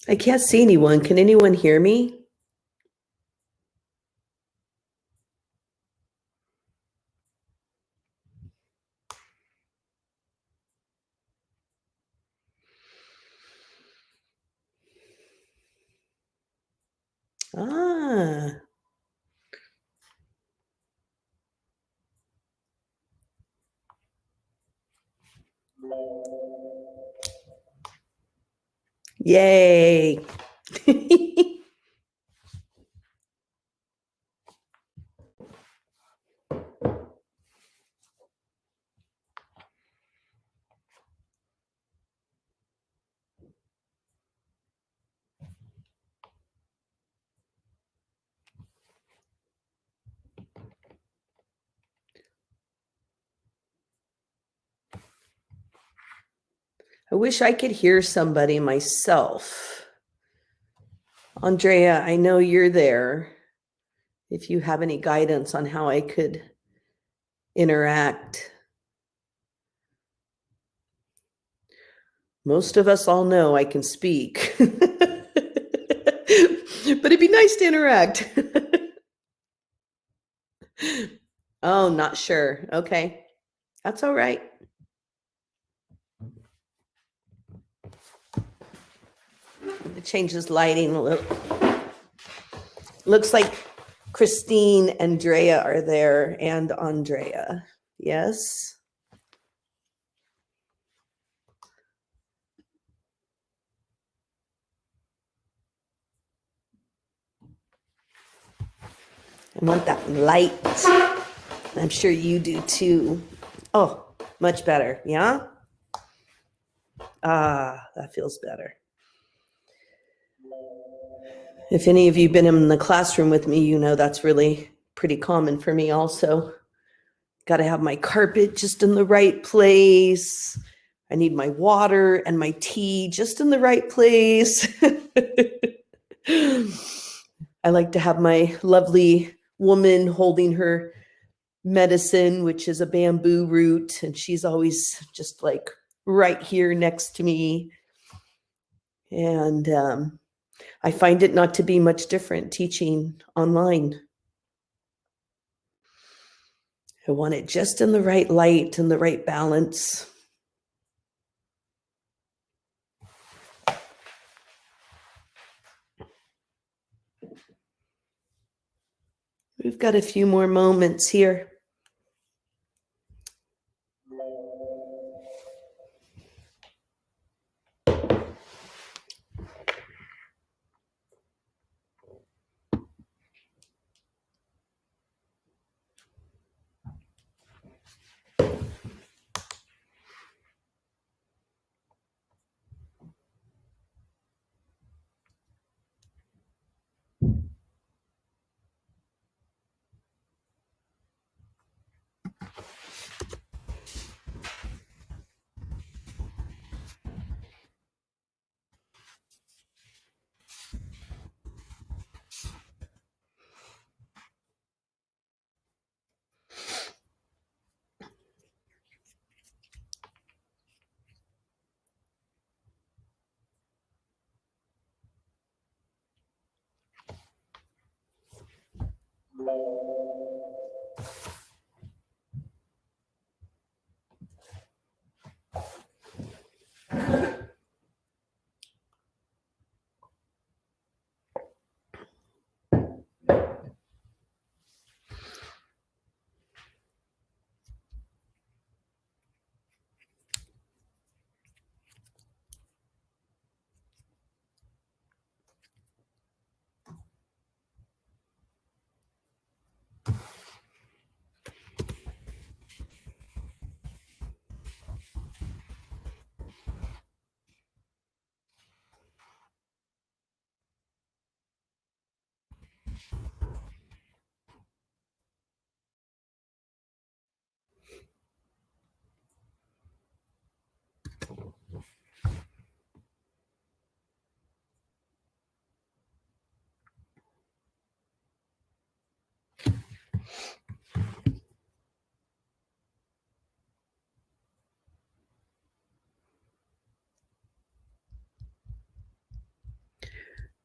I can't see anyone. Can anyone hear me? Ah. Yay. I wish I could hear somebody myself. Andrea, I know you're there. If you have any guidance on how I could interact. Most of us all know I can speak. But it'd be nice to interact. Oh, not sure. Okay. That's all right. It changes lighting a little. Looks like Christine and Drea are there, and Andrea. Yes. I want that light. I'm sure you do too. Oh, much better. Yeah? Ah, that feels better. If any of you have been in the classroom with me, you know that's really pretty common for me also. Got to have my carpet just in the right place. I need my water and my tea just in the right place. I like to have my lovely woman holding her medicine, which is a bamboo root, and she's always just like right here next to me. And I find it not to be much different teaching online. I want it just in the right light and the right balance. We've got a few more moments here.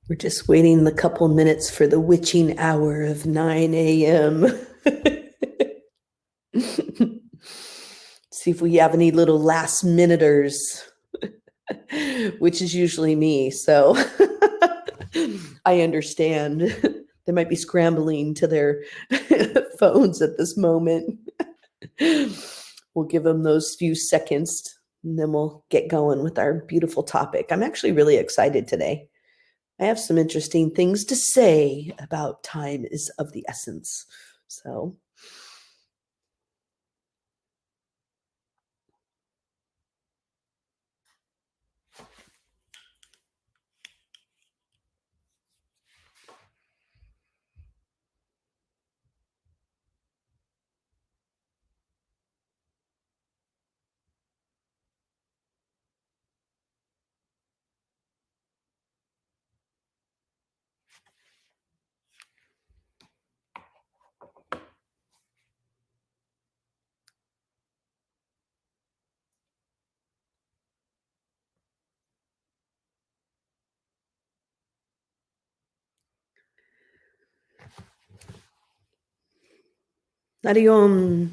We're just waiting the couple minutes for the witching hour of 9 a.m. See if we have any little last minuters, which is usually me. So I understand. They might be scrambling to their phones at this moment. We'll give them those few seconds and then we'll get going with our beautiful topic. I'm actually really excited today. I have some interesting things to say about time is of the essence. So Ariom.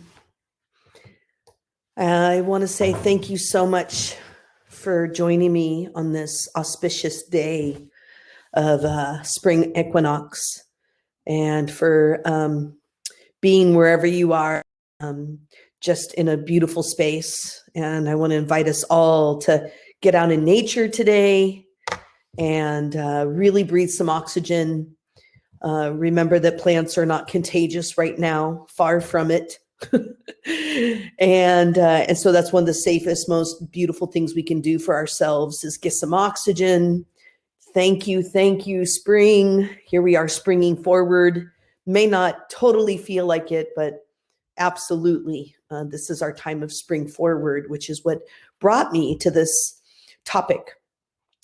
I want to say thank you so much for joining me on this auspicious day of spring equinox and for being wherever you are, just in a beautiful space. And I want to invite us all to get out in nature today and really breathe some oxygen. Remember that plants are not contagious right now, far from it. And so that's one of the safest, most beautiful things we can do for ourselves is get some oxygen. Thank you, spring. Here we are springing forward. May not totally feel like it, but absolutely, this is our time of spring forward, which is what brought me to this topic.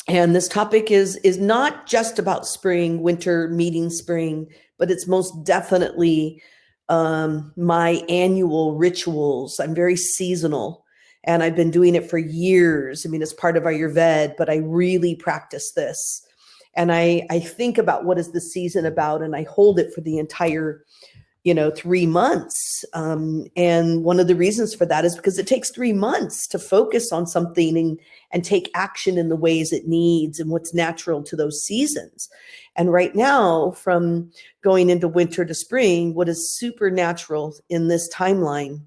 And this topic is not just about spring, winter meeting spring, but it's most definitely my annual rituals. I'm very seasonal and I've been doing it for years. I mean, it's part of Ayurveda, but I really practice this. And I think about what is the season about and I hold it for the entire 3 months. And one of the reasons for that is because it takes 3 months to focus on something and take action in the ways it needs and what's natural to those seasons. And right now, from going into winter to spring, what is super natural in this timeline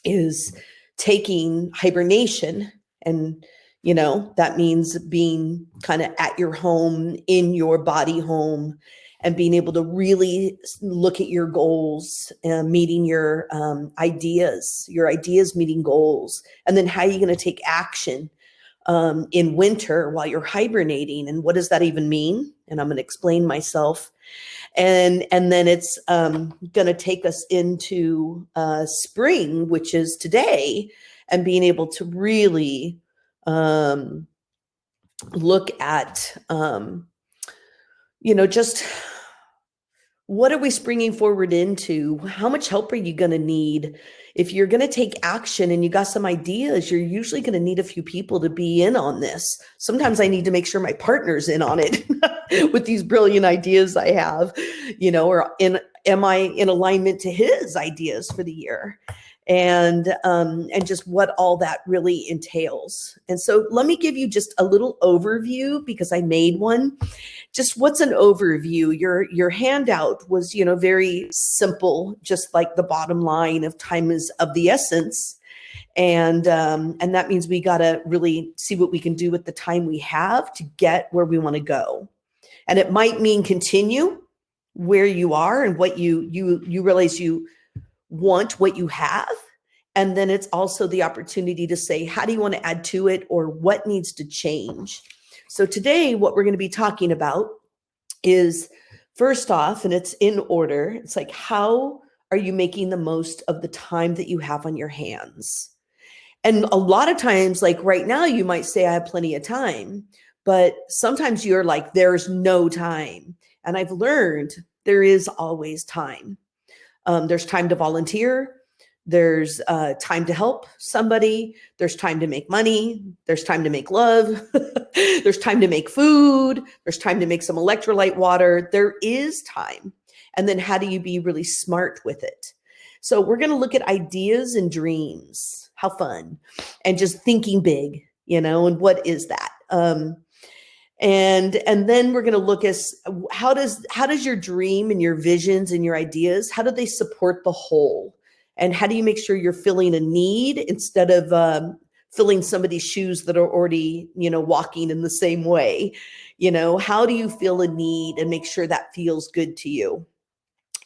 is taking hibernation. And that means being kind of at your home, in your body home, and being able to really look at your goals and meeting your ideas meeting goals, and then how you're going to take action in winter while you're hibernating. And what does that even mean? And I'm going to explain myself. And then it's going to take us into spring, which is today, and being able to really look at, just what are we springing forward into? How much help are you going to need? If you're going to take action and you got some ideas, you're usually going to need a few people to be in on this. Sometimes I need to make sure my partner's in on it with these brilliant ideas I have, or am I in alignment to his ideas for the year? And just what all that really entails. And so let me give you just a little overview, because I made one. Just what's an overview? Your handout was, very simple, just like the bottom line of time is of the essence. And that means we got to really see what we can do with the time we have to get where we want to go. And it might mean continue where you are and what you realize you want, what you have. And then it's also the opportunity to say, how do you want to add to it, or what needs to change? So today, what we're going to be talking about is, first off, and it's in order, it's like, how are you making the most of the time that you have on your hands? And a lot of times, like right now, you might say, I have plenty of time, but sometimes you're like, there's no time. And I've learned there is always time. There's time to volunteer. There's time to help somebody. There's time to make money. There's time to make love. There's time to make food. There's time to make some electrolyte water. There is time. And then how do you be really smart with it? So we're going to look at ideas and dreams. How fun. And just thinking big, and what is that? And then we're going to look at how does your dream and your visions and your ideas, how do they support the whole? And how do you make sure you're filling a need instead of filling somebody's shoes that are already, walking in the same way? How do you feel a need and make sure that feels good to you?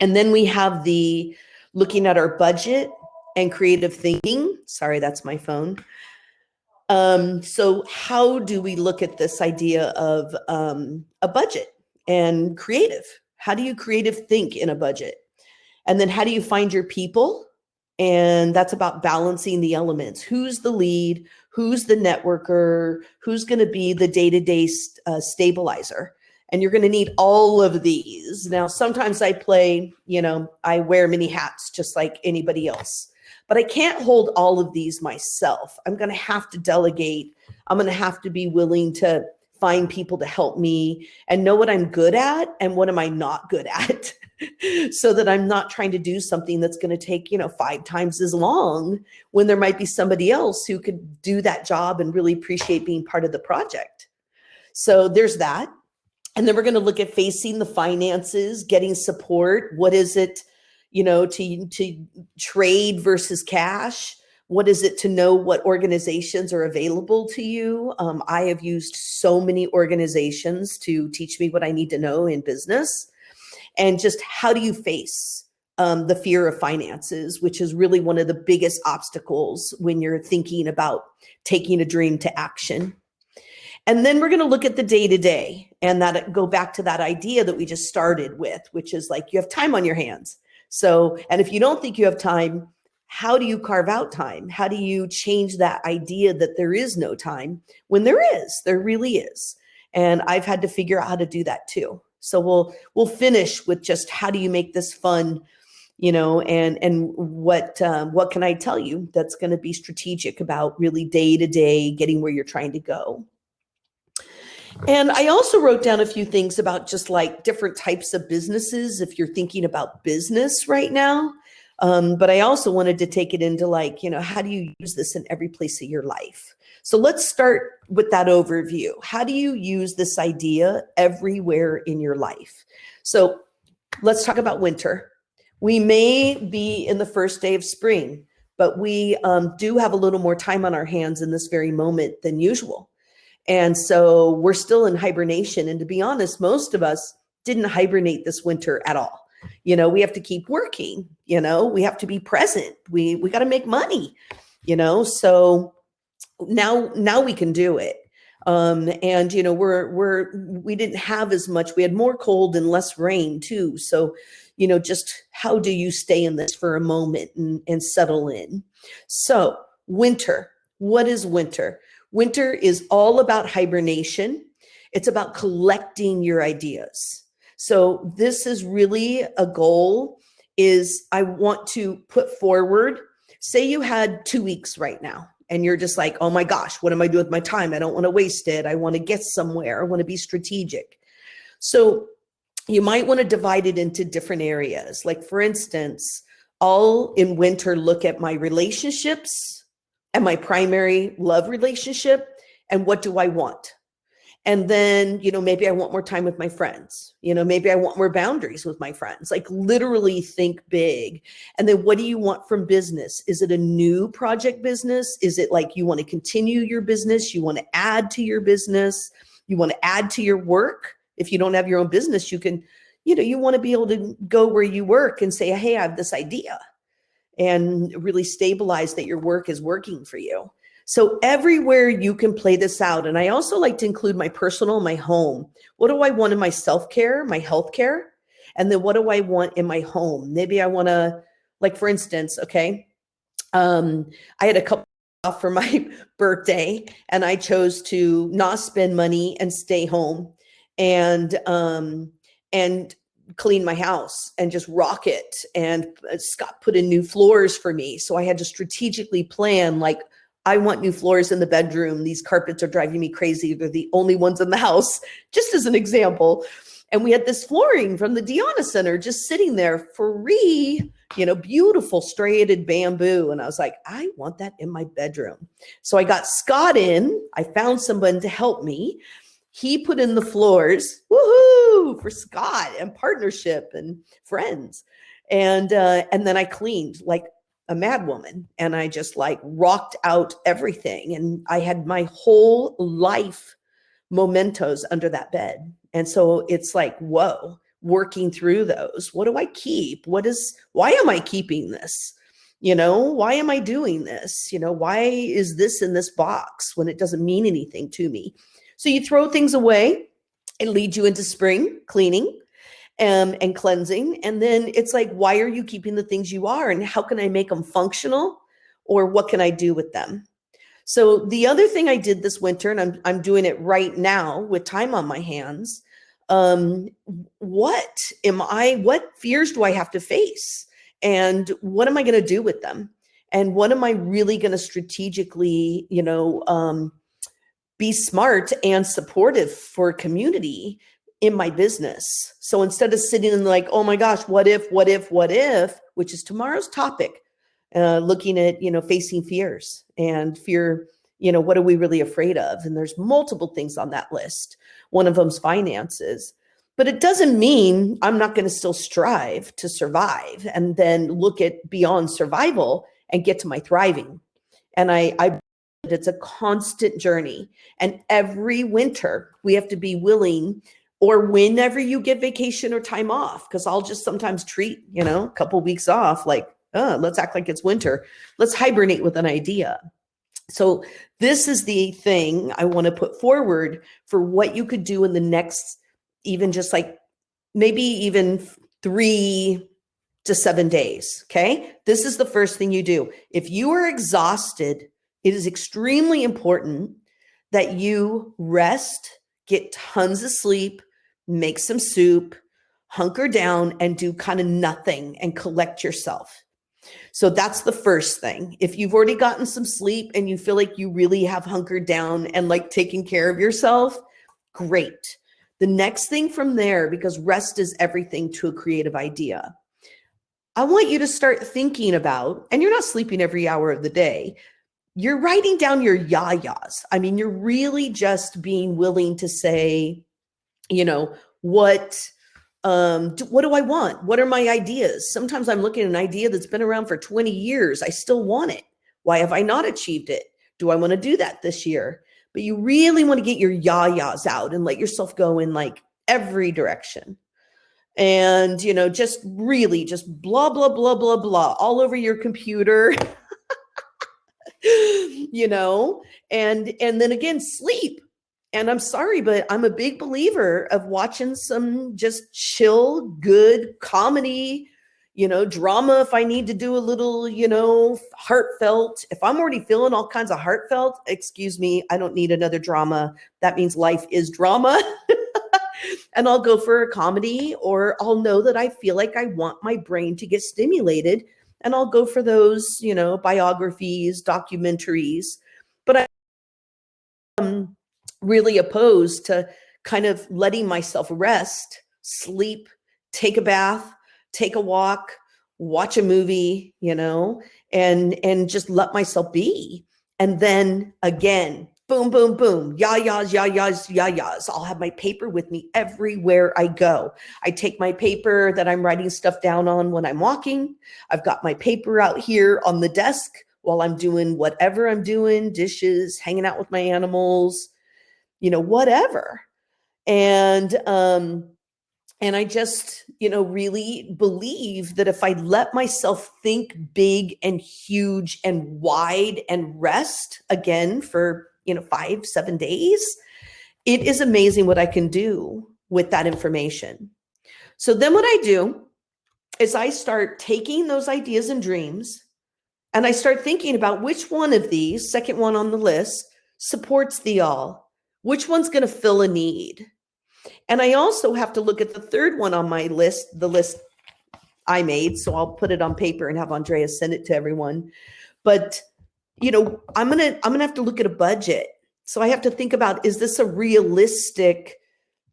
And then we have the looking at our budget and creative thinking. Sorry, that's my phone. So how do we look at this idea of a budget and creative? How do you creative think in a budget? And then how do you find your people? And that's about balancing the elements. Who's the lead? Who's the networker? Who's going to be the day-to-day stabilizer? And you're going to need all of these. Now, sometimes I play, I wear many hats just like anybody else. But I can't hold all of these myself. I'm going to have to delegate. I'm going to have to be willing to find people to help me and know what I'm good at and what am I not good at, so that I'm not trying to do something that's going to take, 5 times as long when there might be somebody else who could do that job and really appreciate being part of the project. So there's that. And then we're going to look at facing the finances, getting support. What is it, to trade versus cash? What is it to know what organizations are available to you? I have used so many organizations to teach me what I need to know in business. And just how do you face the fear of finances, which is really one of the biggest obstacles when you're thinking about taking a dream to action. And then we're going to look at the day-to-day and that go back to that idea that we just started with, which is like you have time on your hands. So, and if you don't think you have time, how do you carve out time? How do you change that idea that there is no time when there really is? And I've had to figure out how to do that too. So we'll finish with just how do you make this fun, and what can I tell you that's going to be strategic about really day to day getting where you're trying to go. And I also wrote down a few things about just like different types of businesses if you're thinking about business right now. But I also wanted to take it into like, how do you use this in every place of your life? So let's start with that overview. How do you use this idea everywhere in your life? So let's talk about winter. We may be in the first day of spring, but we do have a little more time on our hands in this very moment than usual. And so we're still in hibernation. And to be honest, most of us didn't hibernate this winter at all. We have to keep working, we have to be present. We got to make money, so now we can do it. And we didn't have as much, we had more cold and less rain too. So, just how do you stay in this for a moment and settle in? So winter, what is winter? Winter is all about hibernation. It's about collecting your ideas. So this is really a goal is I want to put forward, say you had 2 weeks right now and you're just like, oh my gosh, what am I doing with my time? I don't want to waste it. I want to get somewhere. I want to be strategic. So you might want to divide it into different areas. Like, for instance, I'll in winter look at my relationships and my primary love relationship and what do I want? And then, maybe I want more time with my friends. Maybe I want more boundaries with my friends. Like, literally think big. And then what do you want from business? Is it a new project business? Is it like you want to continue your business? You want to add to your business? You want to add to your work? If you don't have your own business, you can, you want to be able to go where you work and say, hey, I have this idea, and really stabilize that your work is working for you. So everywhere you can play this out. And I also like to include my personal, my home. What do I want in my self-care, my healthcare? And then what do I want in my home? Maybe I want to, like, for instance, okay, I had a couple off for my birthday, and I chose to not spend money and stay home and clean my house and just rock it. And Scott put in new floors for me. So I had to strategically plan, like, I want new floors in the bedroom. These carpets are driving me crazy. They're the only ones in the house, just as an example. And we had this flooring from the Deanna Center just sitting there free, beautiful striated bamboo. And I was like, I want that in my bedroom. So I got Scott in. I found someone to help me. He put in the floors, woohoo, for Scott and partnership and friends. And then I cleaned like a mad woman, and I just like rocked out everything. And I had my whole life mementos under that bed. And so it's like, whoa, working through those. What do I keep? Why am I keeping this? Why am I doing this? Why is this in this box when it doesn't mean anything to me? So you throw things away. It leads you into spring cleaning and cleansing. And then it's like, why are you keeping the things you are? And how can I make them functional? Or what can I do with them? So the other thing I did this winter, and I'm doing it right now with time on my hands, what fears do I have to face? And what am I going to do with them? And what am I really going to strategically, be smart and supportive for community in my business? So instead of sitting in like, oh my gosh, what if, which is tomorrow's topic, looking at, facing fears and fear, what are we really afraid of? And there's multiple things on that list. One of them's finances, but it doesn't mean I'm not going to still strive to survive and then look at beyond survival and get to my thriving. And it's a constant journey. And every winter we have to be willing, or whenever you get vacation or time off, because I'll just sometimes treat, a couple weeks off, like, let's act like it's winter. Let's hibernate with an idea. So this is the thing I want to put forward for what you could do in the next, even just like maybe even 3 to 7 days. Okay. This is the first thing you do. If you are exhausted, it is extremely important that you rest, get tons of sleep, make some soup, hunker down, and do kind of nothing and collect yourself. So that's the first thing. If you've already gotten some sleep and you feel like you really have hunkered down and like taking care of yourself, great. The next thing from there, because rest is everything to a creative idea, I want you to start thinking about, and you're not sleeping every hour of the day, you're writing down your yayas. I mean, you're really just being willing to say, what do I want? What are my ideas? Sometimes I'm looking at an idea that's been around for 20 years. I still want it. Why have I not achieved it? Do I want to do that this year? But you really want to get your yayas out and let yourself go in like every direction. And, just really just blah, blah, blah, blah, blah, all over your computer. And then again, sleep. And I'm sorry, but I'm a big believer of watching some just chill, good comedy, drama. If I need to do a little, heartfelt, if I'm already feeling all kinds of heartfelt, excuse me, I don't need another drama. That means life is drama. And I'll go for a comedy, or I'll know that I feel like I want my brain to get stimulated. And I'll go for those, biographies, documentaries. But I'm really opposed to kind of letting myself rest sleep, take a bath, take a walk, watch a movie, and just let myself be. And then again, boom, boom, boom, yas, yas. I'll have my paper with me everywhere I go. I take my paper that I'm writing stuff down on when I'm walking. I've got my paper out here on the desk while I'm doing whatever I'm doing, dishes, hanging out with my animals, whatever. And I just, really believe that if I let myself think big and huge and wide and rest again for, 5-7 days, it is amazing what I can do with that information. So then what I do is I start taking those ideas and dreams and I start thinking about which one of these, second one on the list, supports the all, which one's going to fill a need. And I also have to look at the third one on my list, the list I made. So I'll put it on paper and have Andrea send it to everyone. But, I'm going to have to look at a budget. So I have to think about, is this a realistic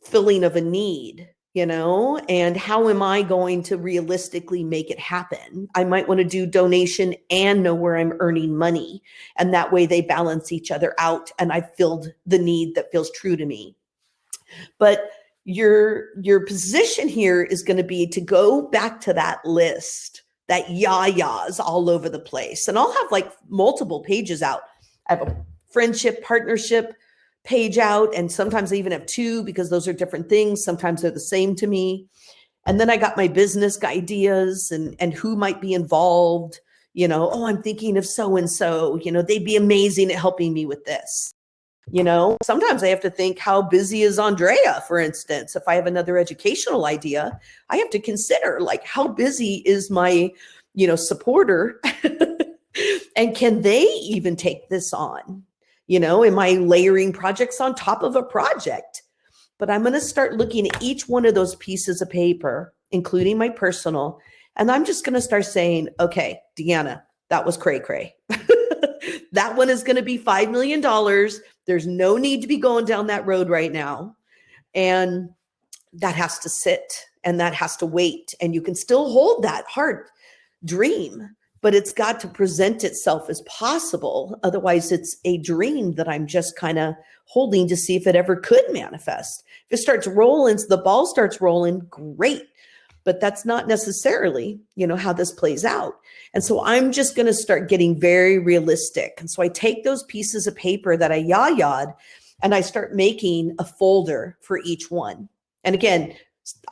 filling of a need, and how am I going to realistically make it happen? I might want to do donation and know where I'm earning money. And that way they balance each other out. And I filled the need that feels true to me. But your position here is going to be to go back to that list, that yas all over the place. And I'll have like multiple pages out. I have a friendship, partnership page out. And sometimes I even have two because those are different things. Sometimes they're the same to me. And then I got my business ideas and who might be involved. I'm thinking of so-and-so, they'd be amazing at helping me with this. Sometimes I have to think, how busy is Andrea, for instance? If I have another educational idea, I have to consider like, how busy is my, supporter and can they even take this on? Am I layering projects on top of a project? But I'm going to start looking at each one of those pieces of paper, including my personal, and I'm just going to start saying, okay, Deanna, that was cray cray. That one is going to be $5 million. There's no need to be going down that road right now. And that has to sit and that has to wait. And you can still hold that heart dream, but it's got to present itself as possible. Otherwise, it's a dream that I'm just kind of holding to see if it ever could manifest. If it starts rolling, the ball starts rolling, great. But that's not necessarily, how this plays out. And so I'm just going to start getting very realistic. And so I take those pieces of paper that I ya'd and I start making a folder for each one. And again,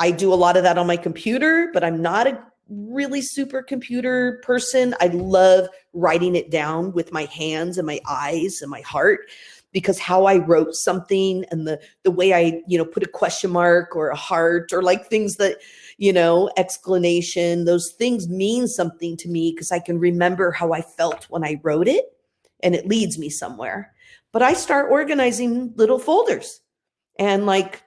I do a lot of that on my computer, but I'm not a really super computer person. I love writing it down with my hands and my eyes and my heart, because how I wrote something and the way I, put a question mark or a heart or like things that, exclamation, those things mean something to me because I can remember how I felt when I wrote it and it leads me somewhere. But I start organizing little folders and like,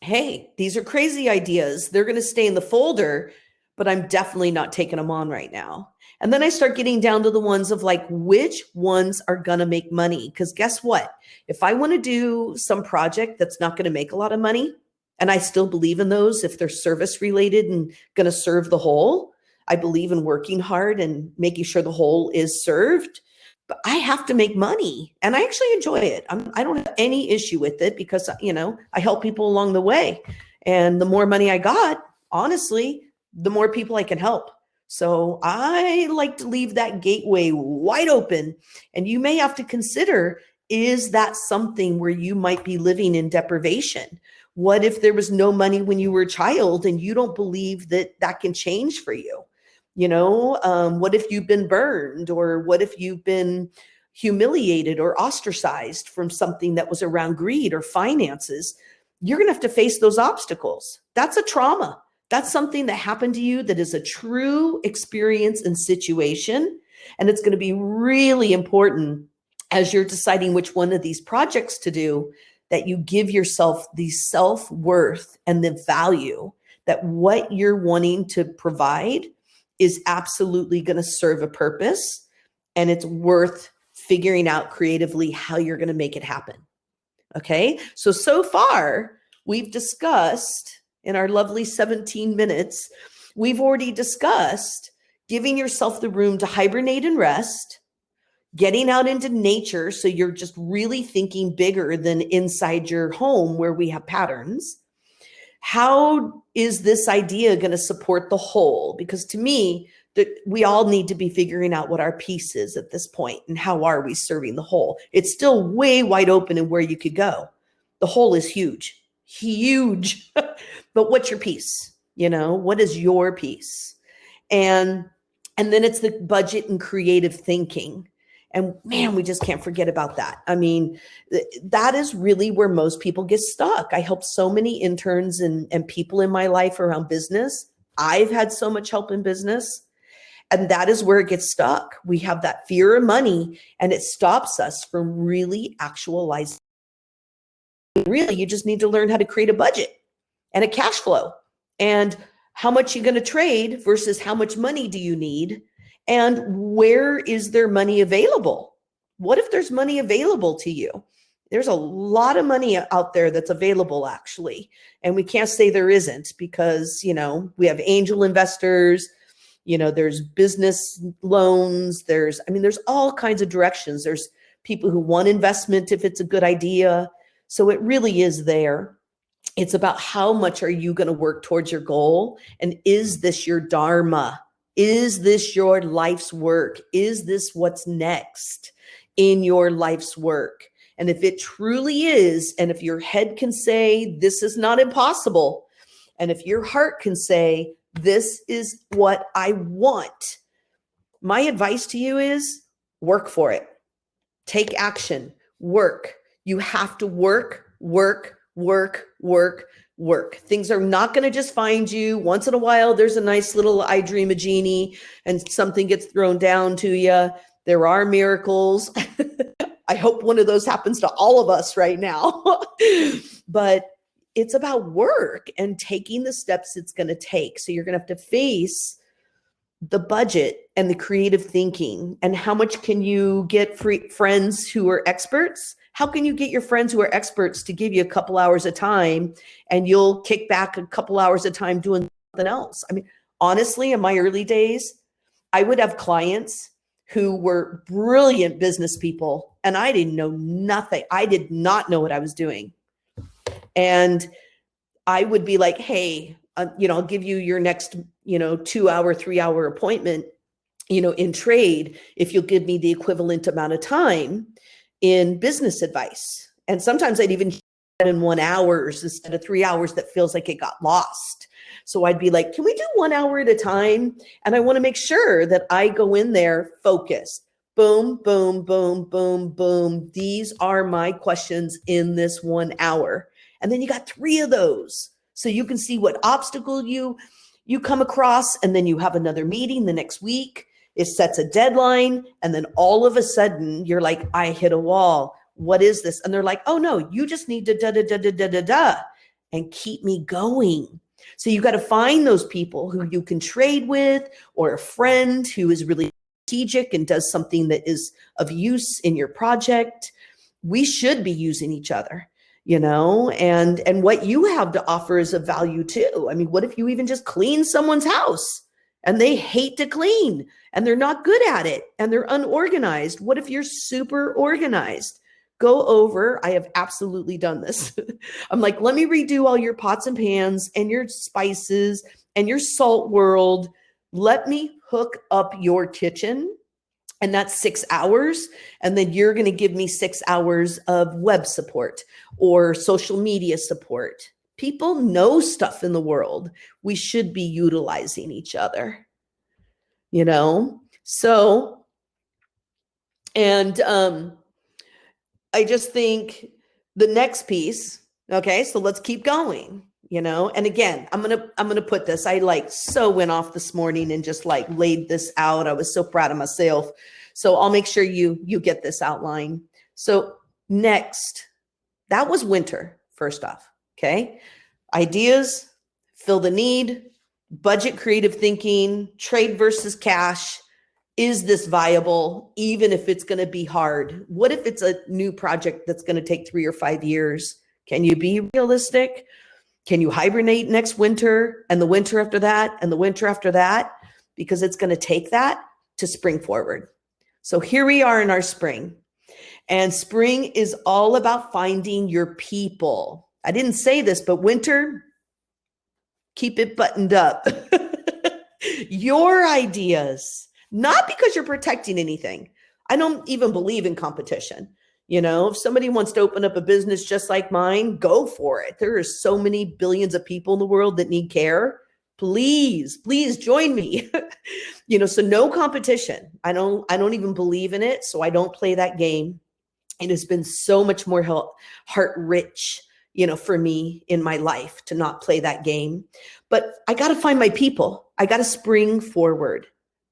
hey, these are crazy ideas. They're going to stay in the folder, but I'm definitely not taking them on right now. And then I start getting down to the ones of like, which ones are going to make money? Because guess what? If I want to do some project that's not going to make a lot of money, and I still believe in those if they're service related and going to serve the whole, I believe in working hard and making sure the whole is served. But I have to make money and I actually enjoy it. I don't have any issue with it because, I help people along the way. And the more money I got, honestly, the more people I can help. So I like to leave that gateway wide open. And you may have to consider, is that something where you might be living in deprivation? What if there was no money when you were a child and you don't believe that that can change for you? What if you've been burned, or what if you've been humiliated or ostracized from something that was around greed or finances? You're going to have to face those obstacles. That's a trauma. That's something that happened to you that is a true experience and situation. And it's going to be really important as you're deciding which one of these projects to do, that you give yourself the self-worth and the value that what you're wanting to provide is absolutely going to serve a purpose, and it's worth figuring out creatively how you're going to make it happen. Okay. So far we've discussed, in our lovely 17 minutes, we've already discussed giving yourself the room to hibernate and rest, getting out into nature so you're just really thinking bigger than inside your home where we have patterns. How is this idea going to support the whole? Because to me, that we all need to be figuring out what our piece is at this point and how are we serving the whole. It's still way wide open in where you could go. The whole is huge, huge. But what's your piece? You know, what is your piece? And then it's the budget and creative thinking. And man, we just can't forget about that. I mean, that is really where most people get stuck. I help so many interns and people in my life around business. I've had so much help in business. And that is where it gets stuck. We have that fear of money and it stops us from really actualizing. Really, you just need to learn how to create a budget and a cash flow and how much you're going to trade versus how much money do you need and where is there money available? What if there's money available to you? There's a lot of money out there that's available actually. And we can't say there isn't because, you know, we have angel investors, you know, there's business loans, there's all kinds of directions. There's people who want investment if it's a good idea. So it really is there. It's about how much are you going to work towards your goal? And is this your dharma? Is this your life's work? Is this what's next in your life's work? And if it truly is, and if your head can say, this is not impossible, and if your heart can say, this is what I want, my advice to you is work for it. Take action, work. You have to work, work, work, work, work. Things are not going to just find you. Once in a while, there's a nice little I dream a genie and something gets thrown down to you. There are miracles. I hope one of those happens to all of us right now. But it's about work and taking the steps it's going to take. So you're going to have to face the budget and the creative thinking and how much can you get friends who are experts? How can you get your friends who are experts to give you a couple hours of time and you'll kick back a couple hours of time doing something else? I mean, honestly, in my early days, I would have clients who were brilliant business people and I didn't know nothing. I did not know what I was doing. And I would be like, hey, I'll give you your next, 2-hour, 3-hour appointment, in trade, if you'll give me the equivalent amount of time in business advice. And sometimes I'd even in 1 hour instead of 3 hours that feels like it got lost. So I'd be like, can we do 1 hour at a time? And I want to make sure that I go in there focused. Boom, boom, boom, boom, boom. These are my questions in this 1 hour. And then you got 3 of those. So you can see what obstacle you come across. And then you have another meeting the next week. It sets a deadline. And then all of a sudden you're like, I hit a wall. What is this? And they're like, oh no, you just need to da and keep me going. So you got to find those people who you can trade with or a friend who is really strategic and does something that is of use in your project. We should be using each other, and what you have to offer is of value too. I mean, what if you even just clean someone's house and they hate to clean and they're not good at it and they're unorganized? What if you're super organized? Go over, I have absolutely done this. I'm like, let me redo all your pots and pans and your spices and your salt world. Let me hook up your kitchen. And that's 6 hours. And then you're going to give me 6 hours of web support or social media support. People know stuff in the world. We should be utilizing each other, So, and I just think the next piece, okay, so let's keep going. And again, I'm gonna put this. I went off this morning and just laid this out. I was so proud of myself. So I'll make sure you get this outline. So next, that was winter. First off, okay, ideas, fill the need, budget, creative thinking, trade versus cash. Is this viable, even if it's going to be hard? What if it's a new project that's going to take 3 or 5 years? Can you be realistic? Can you hibernate next winter and the winter after that and the winter after that? Because it's going to take that to spring forward. So here we are in our spring. And spring is all about finding your people. I didn't say this, but winter, keep it buttoned up. Your ideas, not because you're protecting anything. I don't even believe in competition. You know, if somebody wants to open up a business just like mine, go for it. There are so many billions of people in the world that need care. Please, please join me. You know, so no competition. I don't even believe in it. So I don't play that game. It has been so much more heart rich, you know, for me in my life to not play that game. But I got to find my people. I got to spring forward.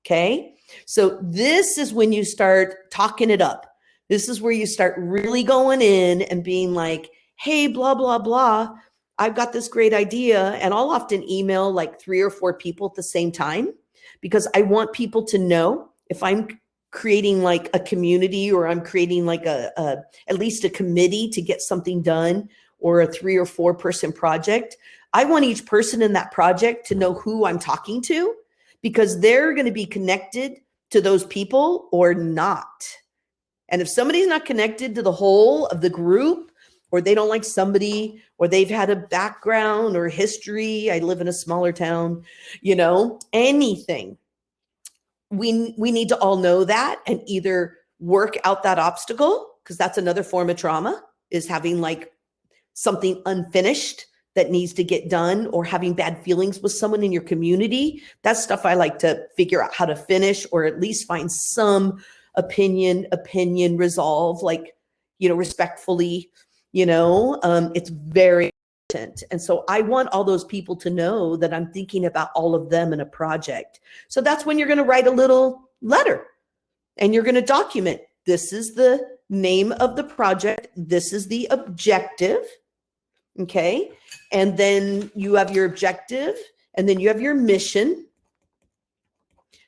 Okay. So this is when you start talking it up. This is where you start really going in and being like, hey, blah, blah, blah. I've got this great idea. And I'll often email like 3 or 4 people at the same time because I want people to know if I'm creating like a community or I'm creating like at least a committee to get something done or a 3 or 4 person project. I want each person in that project to know who I'm talking to because they're going to be connected to those people or not. And if somebody's not connected to the whole of the group, or they don't like somebody, or they've had a background or history, I live in a smaller town, you know, anything, we need to all know that and either work out that obstacle, because that's another form of trauma, is having like something unfinished that needs to get done, or having bad feelings with someone in your community. That's stuff I like to figure out how to finish, or at least find some opinion resolve, like, you know, respectfully, you know, it's very important. And so I want all those people to know that I'm thinking about all of them in a project. So that's when you're going to write a little letter and you're going to document, this is the name of the project. This is the objective. Okay. And then you have your objective and then you have your mission.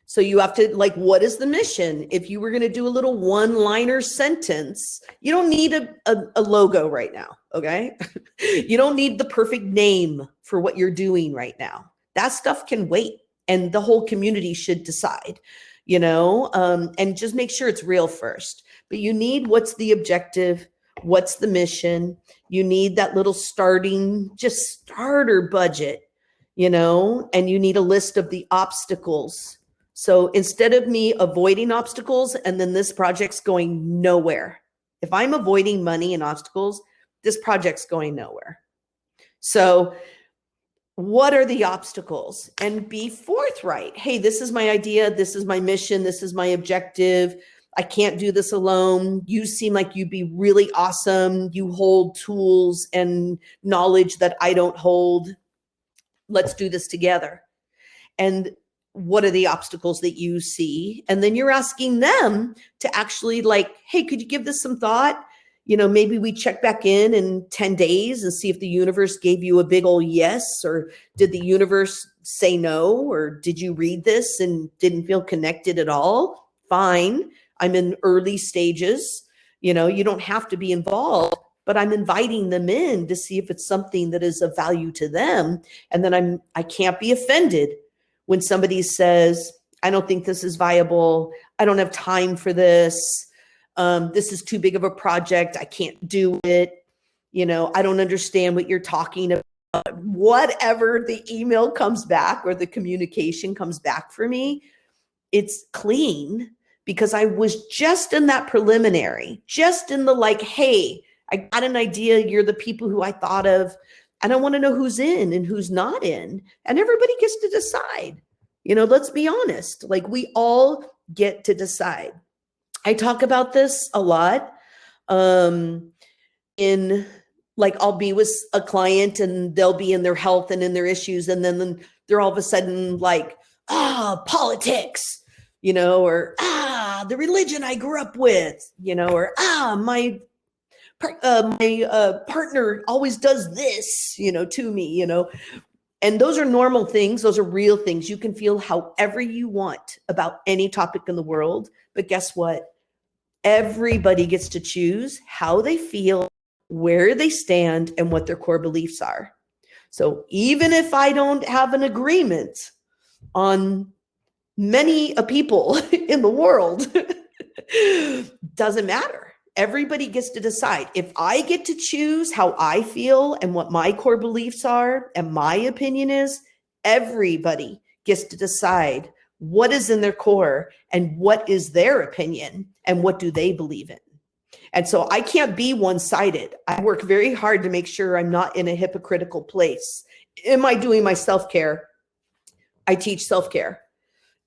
So you have to, like, what is the mission? If you were going to do a little one-liner sentence, you don't need a logo right now, okay? You don't need the perfect name for what you're doing right now. That stuff can wait, and the whole community should decide, you know, and just make sure it's real first. But you need, what's the objective? What's the mission? You need that little starter budget, you know, and you need a list of the obstacles. So instead of me avoiding obstacles and then this project's going nowhere, if I'm avoiding money and obstacles, this project's going nowhere. So what are the obstacles? And be forthright. Hey, this is my idea. This is my mission. This is my objective. I can't do this alone. You seem like you'd be really awesome. You hold tools and knowledge that I don't hold. Let's do this together. And what are the obstacles that you see? And then you're asking them to actually, like, hey, could you give this some thought? You know, maybe we check back in 10 days and see if the universe gave you a big old yes, or did the universe say no, or did you read this and didn't feel connected at all? Fine. I'm in early stages. You know, you don't have to be involved, but I'm inviting them in to see if it's something that is of value to them. And then I can't be offended when somebody says, I don't think this is viable. I don't have time for this. This is too big of a project. I can't do it. You know, I don't understand what you're talking about. Whatever the email comes back or the communication comes back for me, it's clean, because I was just in that preliminary, just in the like, hey, I got an idea. You're the people who I thought of. And I want to know who's in and who's not in. And everybody gets to decide. You know, let's be honest. Like, we all get to decide. I talk about this a lot. In like, I'll be with a client and they'll be in their health and in their issues. And then they're all of a sudden like, politics, you know, or the religion I grew up with, you know, or my partner always does this, you know, to me, you know. And those are normal things. Those are real things. You can feel however you want about any topic in the world. But guess what? Everybody gets to choose how they feel, where they stand, and what their core beliefs are. So even if I don't have an agreement on many people in the world, doesn't matter. Everybody gets to decide. If I get to choose how I feel and what my core beliefs are and my opinion is, everybody gets to decide what is in their core and what is their opinion and what do they believe in. And so I can't be one-sided. I work very hard to make sure I'm not in a hypocritical place. Am I doing my self-care? I teach self-care.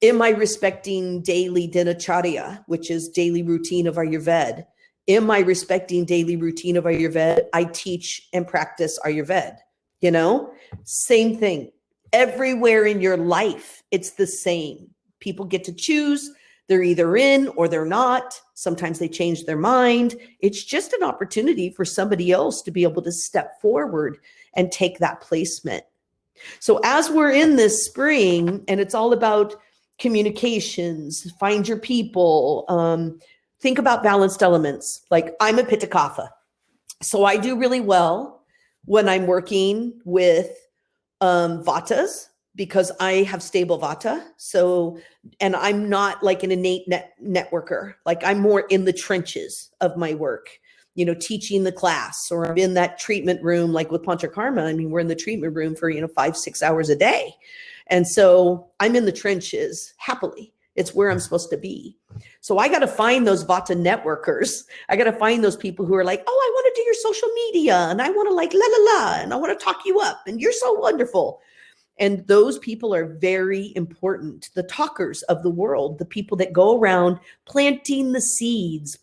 Am I respecting daily dinacharya, which is daily routine of Ayurveda? Am I respecting daily routine of Ayurveda? I teach and practice Ayurveda, you know? Same thing. Everywhere in your life, it's the same. People get to choose. They're either in or they're not. Sometimes they change their mind. It's just an opportunity for somebody else to be able to step forward and take that placement. So as we're in this spring, and it's all about communications, find your people, think about balanced elements. Like I'm a Pitta Kapha. So I do really well when I'm working with Vatas because I have stable Vata. So, and I'm not like an innate networker. Like I'm more in the trenches of my work, you know, teaching the class, or I'm in that treatment room, like with Panchakarma. I mean, we're in the treatment room for, 5-6 hours a day. And so I'm in the trenches happily. It's where I'm supposed to be. So I got to find those Vata networkers. I got to find those people who are like, oh, I want to do your social media and I want to like la la la and I want to talk you up and you're so wonderful. And those people are very important. The talkers of the world, the people that go around planting the seeds.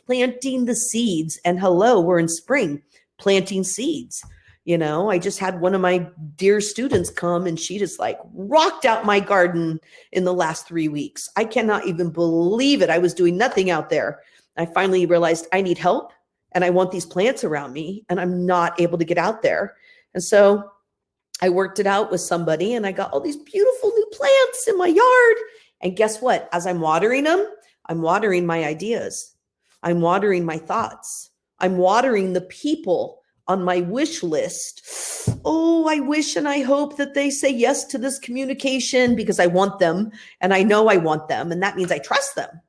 And hello, we're in spring, planting seeds. I just had one of my dear students come and she just like rocked out my garden in the last 3 weeks. I cannot even believe it. I was doing nothing out there. I finally realized I need help and I want these plants around me and I'm not able to get out there. And so I worked it out with somebody and I got all these beautiful new plants in my yard. And guess what? As I'm watering them, I'm watering my ideas. I'm watering my thoughts. I'm watering the people on my wish list. Oh, I wish and I hope that they say yes to this communication because I want them and I know I want them. And that means I trust them.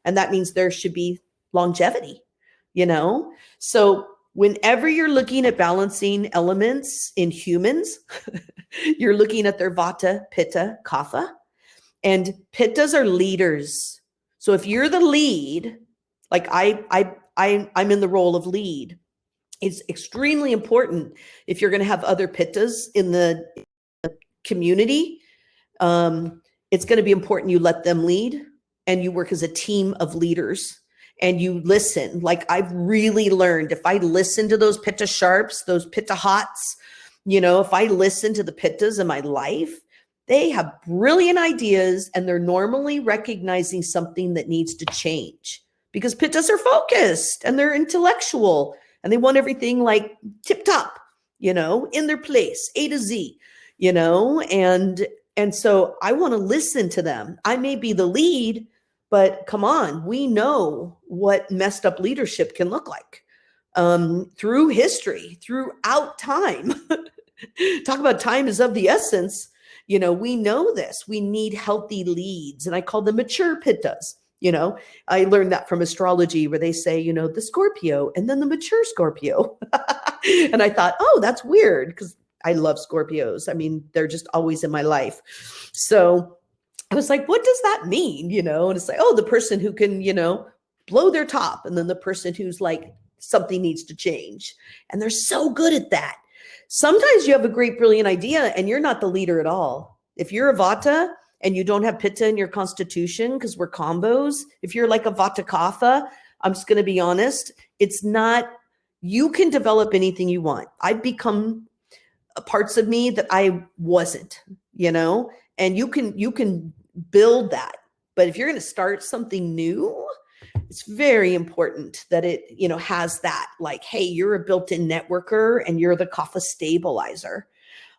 And that means there should be longevity, So whenever you're looking at balancing elements in humans, you're looking at their Vata, Pitta, Kapha, and Pittas are leaders. So if you're the lead, like I'm in the role of lead, it's extremely important if you're going to have other Pittas in the community. It's going to be important you let them lead and you work as a team of leaders. And you listen. Like I've really learned, if I listen to those Pitta sharps, those Pitta hots, if I listen to the Pittas in my life, they have brilliant ideas and they're normally recognizing something that needs to change because Pittas are focused and they're intellectual and they want everything like tip top, in their place, A to Z, and so I want to listen to them. I may be the lead, but come on, we know what messed up leadership can look like through history, throughout time. Talk about time is of the essence. We know this. We need healthy leads. And I call them mature Pittas. I learned that from astrology where they say, the Scorpio and then the mature Scorpio. And I thought, oh, that's weird because I love Scorpios. I mean, they're just always in my life. So I was like, what does that mean? And it's like, oh, the person who can, blow their top. And then the person who's like, something needs to change. And they're so good at that. Sometimes you have a great, brilliant idea and you're not the leader at all. If you're a Vata and you don't have Pitta in your constitution, because we're combos, if you're like a Vata Kapha, I'm just going to be honest, it's not, you can develop anything you want. I've become parts of me that I wasn't, and you can build that. But if you're going to start something new, it's very important that it, has that like, hey, you're a built-in networker and you're the Kapha Stabilizer.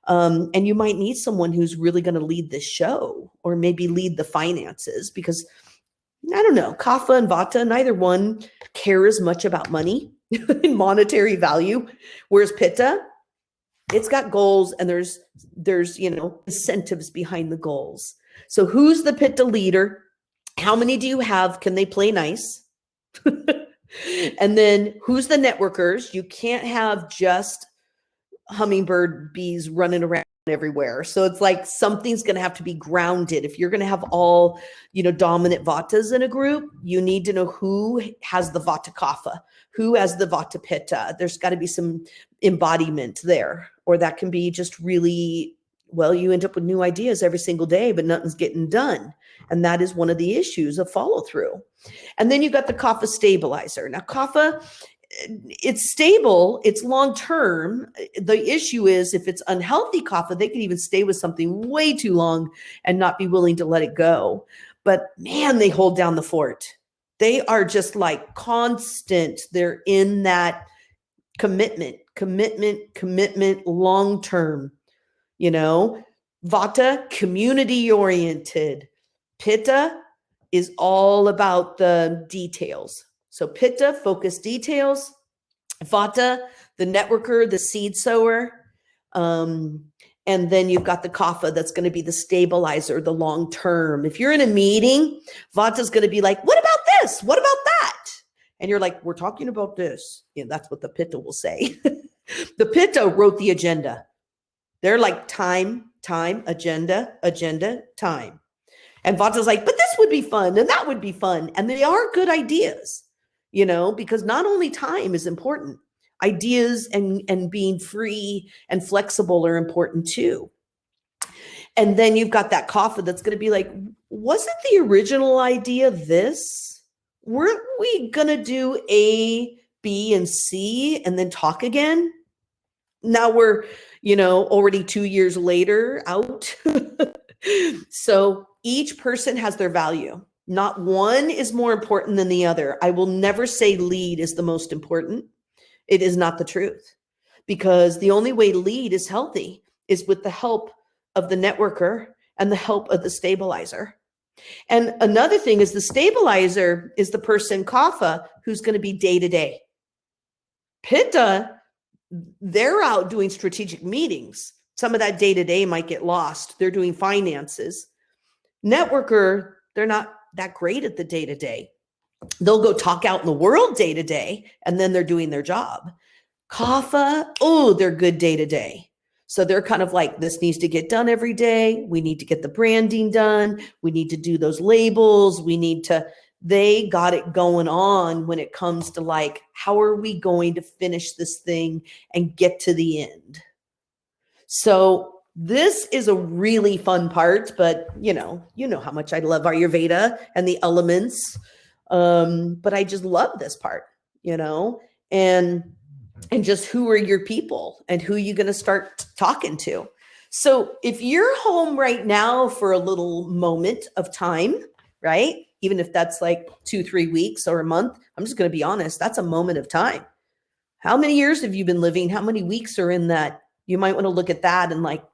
And you might need someone who's really going to lead the show or maybe lead the finances because I don't know, Kapha and Vata, neither one care as much about money and monetary value. Whereas Pitta, It's got goals, and there's incentives behind the goals. So who's the Pitta leader? How many do you have? Can they play nice? And then who's the networkers? You can't have just hummingbird bees running around everywhere. So it's like something's going to have to be grounded. If you're going to have all, dominant vatas in a group, you need to know who has the vata kapha, who has the vata pitta. There's got to be some embodiment there, or that can be just really, well, you end up with new ideas every single day, but nothing's getting done. And that is one of the issues of follow through. And then you got the Kapha Stabilizer. Now, Kapha, it's stable, it's long term. The issue is if it's unhealthy Kapha, they can even stay with something way too long and not be willing to let it go. But man, they hold down the fort. They are just like constant. They're in that commitment, long term. Vata, community oriented. Pitta is all about the details. So Pitta, focus details. Vata, the networker, the seed sower. And then you've got the Kapha that's going to be the stabilizer, the long term. If you're in a meeting, Vata's going to be like, what about this? What about that? And you're like, we're talking about this. That's what the Pitta will say. The Pitta wrote the agenda. They're like time, agenda, time. And Vata's like, but this would be fun and that would be fun. And they are good ideas, because not only time is important, ideas and being free and flexible are important too. And then you've got that Kapha that's going to be like, wasn't the original idea this? Weren't we going to do A, B, and C and then talk again? Now we're, already 2 years later out. So each person has their value. Not one is more important than the other. I will never say lead is the most important. It is not the truth, because the only way lead is healthy is with the help of the networker and the help of the stabilizer. And another thing is the stabilizer is the person, Kapha, who's going to be day to day. Pitta, they're out doing strategic meetings. Some of that day to day might get lost. They're doing finances. Networker, they're not that great at the day to day. They'll go talk out in the world day to day, and then they're doing their job. Kapha, they're good day to day. So they're kind of like, this needs to get done every day. We need to get the branding done. We need to do those labels. They got it going on when it comes to like, how are we going to finish this thing and get to the end? So this is a really fun part, but you know how much I love Ayurveda and the elements. But I just love this part, and just who are your people and who you going to start talking to. So if you're home right now for a little moment of time, right? Even if that's like 2-3 weeks or a month, I'm just going to be honest, that's a moment of time. How many years have you been living? How many weeks are in that? You might want to look at that and like,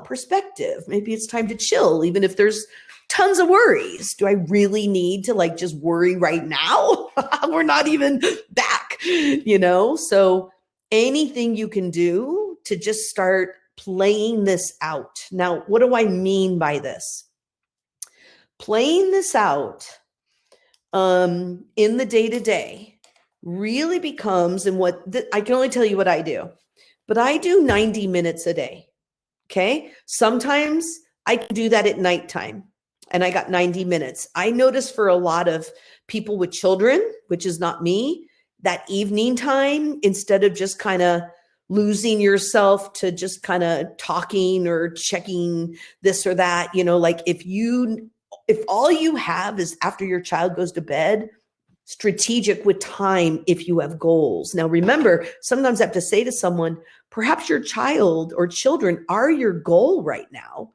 perspective. Maybe it's time to chill, even if there's tons of worries. Do I really need to like just worry right now? We're not even back, So anything you can do to just start playing this out. Now, what do I mean by this? Playing this out in the day-to-day really becomes, and I can only tell you what I do, but I do 90 minutes a day. Okay. Sometimes I can do that at nighttime and I got 90 minutes. I notice for a lot of people with children, which is not me, that evening time, instead of just kind of losing yourself to just kind of talking or checking this or that, like if all you have is after your child goes to bed, strategic with time if you have goals. Now, remember, sometimes I have to say to someone, perhaps your child or children are your goal right now.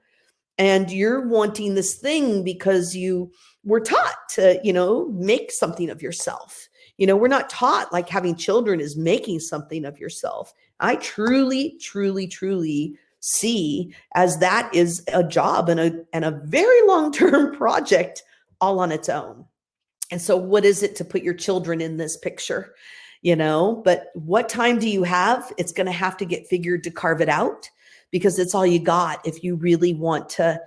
And you're wanting this thing because you were taught to, make something of yourself. We're not taught like having children is making something of yourself. I truly, truly, truly see as that is a job and a very long-term project all on its own. And so what is it to put your children in this picture? but what time do you have? It's going to have to get figured to carve it out, because it's all you got if you really want to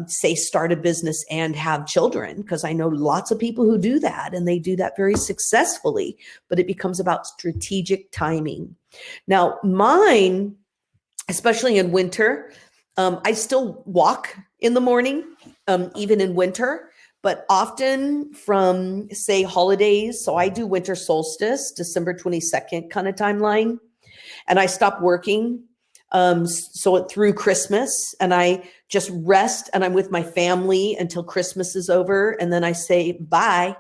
say start a business and have children, because I know lots of people who do that and they do that very successfully, but it becomes about strategic timing. Now, mine, especially in winter, I still walk in the morning, even in winter, but often from, say, holidays. So I do winter solstice, December 22nd kind of timeline, and I stop working. So through Christmas, and I just rest, and I'm with my family until Christmas is over. And then I say bye.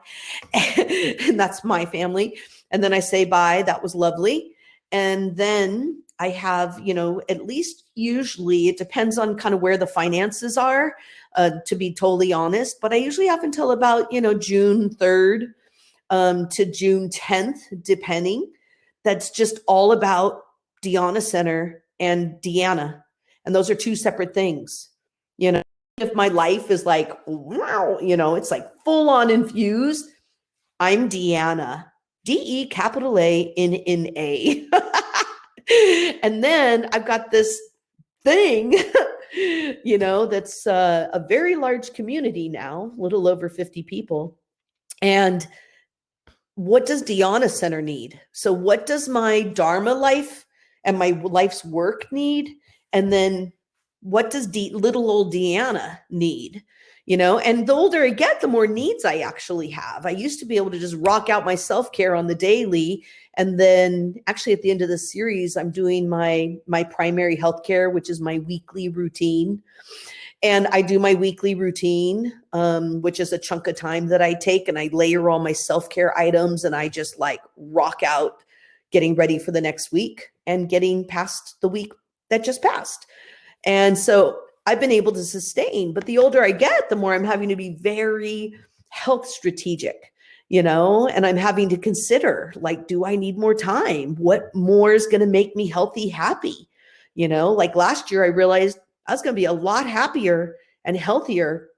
And that's my family. And then I say bye. That was lovely. And then I have, at least usually, it depends on kind of where the finances are, to be totally honest, but I usually have until about, June 3rd to June 10th, depending. That's just all about Dhyana Center and Deanna. And those are two separate things. If my life is like, wow, it's like full on infused, I'm Deanna, DE capital A in A. And then I've got this thing, that's a very large community now, a little over 50 people. And what does Dhyana Center need? So what does my Dharma life and my life's work need? And then what does little old Deanna need? And the older I get, the more needs I actually have. I used to be able to just rock out my self-care on the daily. And then actually at the end of the series, I'm doing my primary healthcare, which is my weekly routine. And I do my weekly routine, which is a chunk of time that I take, and I layer all my self-care items, and I just like rock out getting ready for the next week and getting past the week that just passed. And so I've been able to sustain, but the older I get, the more I'm having to be very health strategic, and I'm having to consider, like, do I need more time? What more is going to make me healthy, happy? Like last year, I realized I was going to be a lot happier and healthier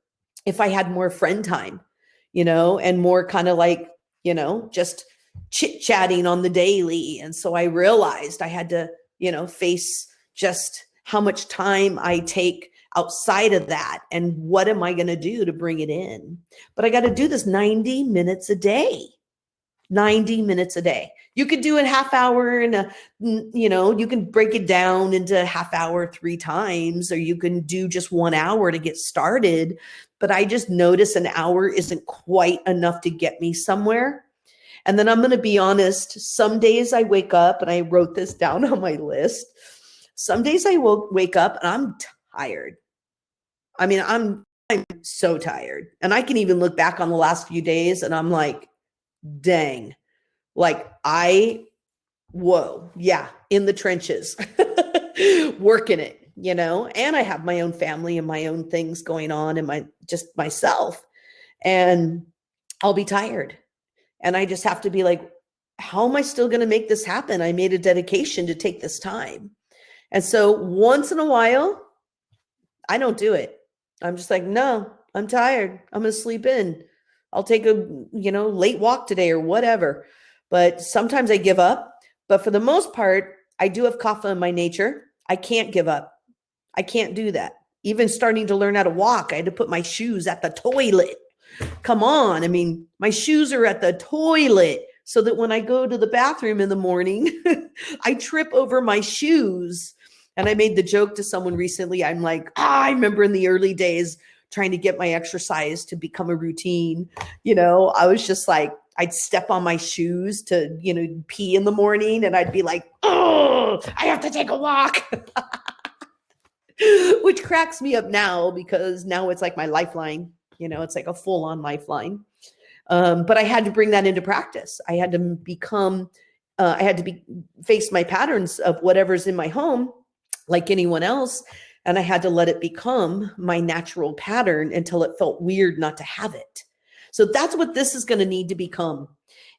if I had more friend time, and more kind of like, just chit chatting on the daily. And so I realized I had to, face just how much time I take outside of that, and what am I going to do to bring it in? But I got to do this 90 minutes a day. 90 minutes a day. You could do a half hour, and you can break it down into half hour 3 times, or you can do just 1 hour to get started. But I just notice an hour isn't quite enough to get me somewhere. And then I'm going to be honest, some days I wake up, and I wrote this down on my list. Some days I will wake up and I'm tired. I mean, I'm so tired. And I can even look back on the last few days and I'm like, dang, like yeah, in the trenches, working it, and I have my own family and my own things going on, and myself, and I'll be tired. And I just have to be like, how am I still going to make this happen? I made a dedication to take this time. And so once in a while, I don't do it. I'm just like, no, I'm tired. I'm going to sleep in. I'll take a, late walk today or whatever. But sometimes I give up. But for the most part, I do have kapha in my nature. I can't give up. I can't do that. Even starting to learn how to walk, I had to put my shoes at the toilet. Come on. I mean, my shoes are at the toilet so that when I go to the bathroom in the morning, I trip over my shoes. And I made the joke to someone recently. I'm like, I remember in the early days trying to get my exercise to become a routine. I was just like, I'd step on my shoes to, pee in the morning, and I'd be like, oh, I have to take a walk, which cracks me up now, because now it's like my lifeline, it's like a full on lifeline. But I had to bring that into practice. I had to face my patterns of whatever's in my home, like anyone else. And I had to let it become my natural pattern until it felt weird not to have it. So that's what this is going to need to become.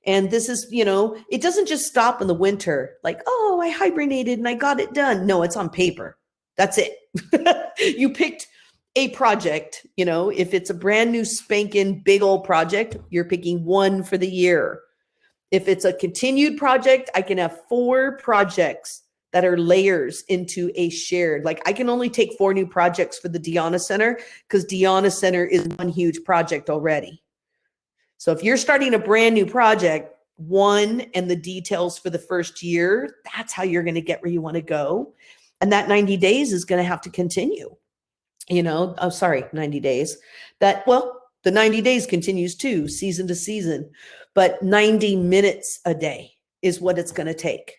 And this is, it doesn't just stop in the winter. Like, oh, I hibernated and I got it done. No, it's on paper. That's it. You picked a project, if it's a brand new spanking big old project, you're picking one for the year. If it's a continued project, I can have 4 projects that are layers into a shared. Like I can only take 4 new projects for the Deanna Center because Deanna Center is one huge project already. So if you're starting a brand new project, 1 and the details for the first year, that's how you're going to get where you want to go. And that 90 days is going to have to continue. 90 days. The 90 days continues too, season to season, but 90 minutes a day is what it's going to take.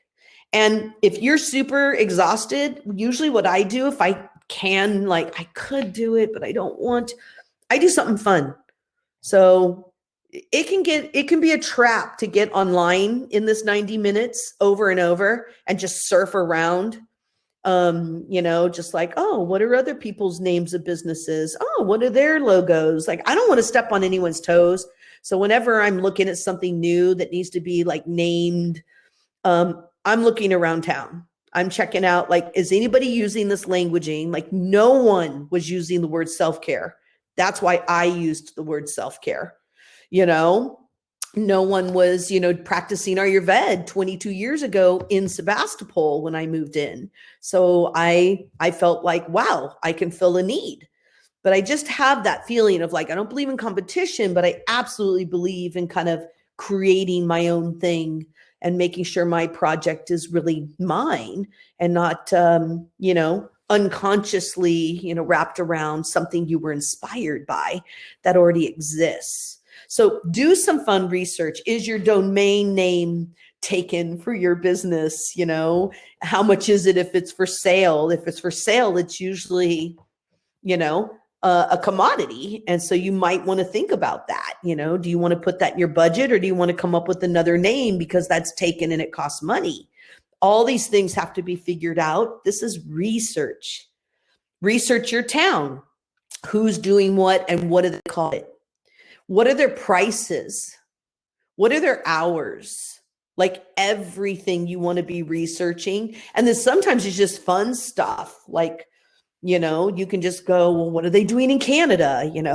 And if you're super exhausted, usually what I do, if I can, like I could do it, but I don't want, I do something fun. So it can be a trap to get online in this 90 minutes over and over and just surf around. Just like, oh, what are other people's names of businesses? Oh, what are their logos? Like, I don't want to step on anyone's toes. So whenever I'm looking at something new that needs to be like named, I'm looking around town. I'm checking out, like, is anybody using this languaging? Like no one was using the word self-care. That's why I used the word self-care. No one was, practicing Ayurveda 22 years ago in Sebastopol when I moved in. So I felt like, wow, I can fill a need. But I just have that feeling of like, I don't believe in competition, but I absolutely believe in kind of creating my own thing and making sure my project is really mine and not, unconsciously, wrapped around something you were inspired by that already exists. So do some fun research. Is your domain name taken for your business? How much is it if it's for sale? If it's for sale, it's usually, a commodity. And so you might want to think about that. Do you want to put that in your budget or do you want to come up with another name because that's taken and it costs money? All these things have to be figured out. This is research. Research your town. Who's doing what and what do they call it? What are their prices? What are their hours? Like everything you want to be researching. And then sometimes it's just fun stuff. Like, you can just go, well, what are they doing in Canada? There's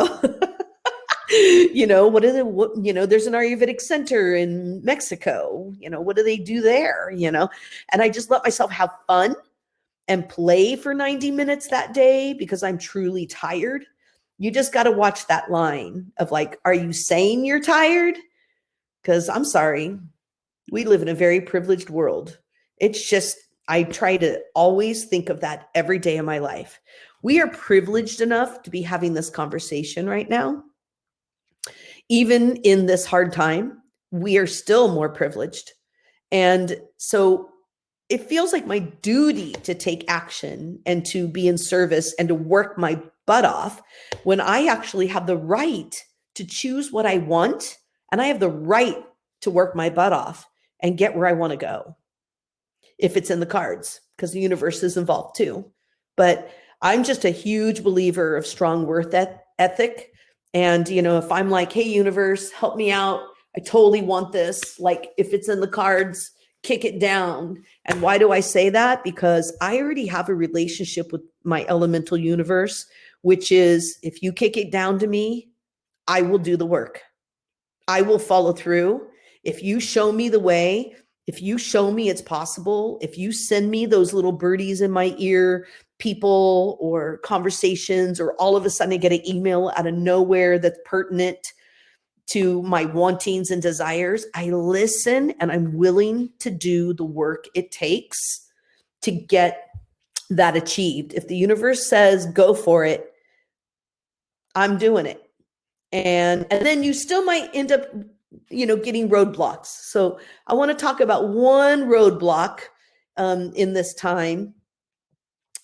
an Ayurvedic center in Mexico. What do they do there? And I just let myself have fun and play for 90 minutes that day because I'm truly tired. You just got to watch that line of like, are you saying you're tired? Because I'm sorry, we live in a very privileged world. It's just, I try to always think of that every day of my life. We are privileged enough to be having this conversation right now. Even in this hard time, we are still more privileged. And so it feels like my duty to take action and to be in service and to work my butt off when I actually have the right to choose what I want and I have the right to work my butt off and get where I want to go. If it's in the cards, because the universe is involved too. But I'm just a huge believer of strong worth ethic. And, if I'm like, hey, universe, help me out. I totally want this. Like if it's in the cards, kick it down. And why do I say that? Because I already have a relationship with my elemental universe, which is if you kick it down to me, I will do the work. I will follow through. If you show me the way, if you show me it's possible, if you send me those little birdies in my ear, people or conversations, or all of a sudden I get an email out of nowhere that's pertinent to my wantings and desires, I listen and I'm willing to do the work it takes to get that achieved. If the universe says go for it, I'm doing it. And then you still might end up getting roadblocks. So I want to talk about one roadblock in this time.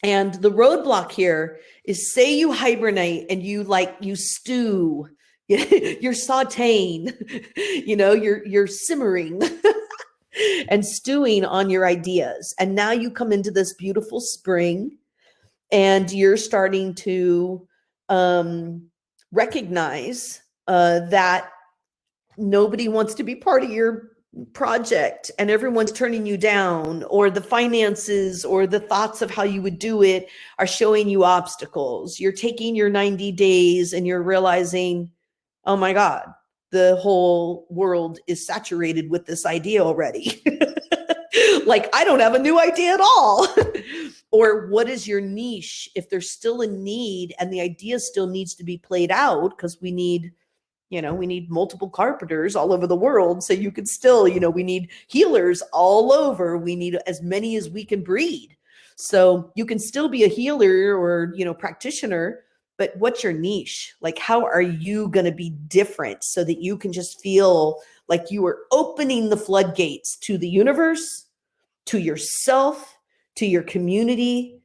And the roadblock here is, say you hibernate and you stew, you're sauteing, you're simmering and stewing on your ideas. And now you come into this beautiful spring and you're starting to recognize that nobody wants to be part of your project and everyone's turning you down, or the finances or the thoughts of how you would do it are showing you obstacles. You're taking your 90 days and you're realizing, oh my God, the whole world is saturated with this idea already. Like, I don't have a new idea at all. Or what is your niche? If there's still a need and the idea still needs to be played out, because we need, we need multiple carpenters all over the world. So you could still, we need healers all over. We need as many as we can breed. So you can still be a healer or, practitioner, but what's your niche? Like, how are you going to be different so that you can just feel like you are opening the floodgates to the universe, to yourself, to your community,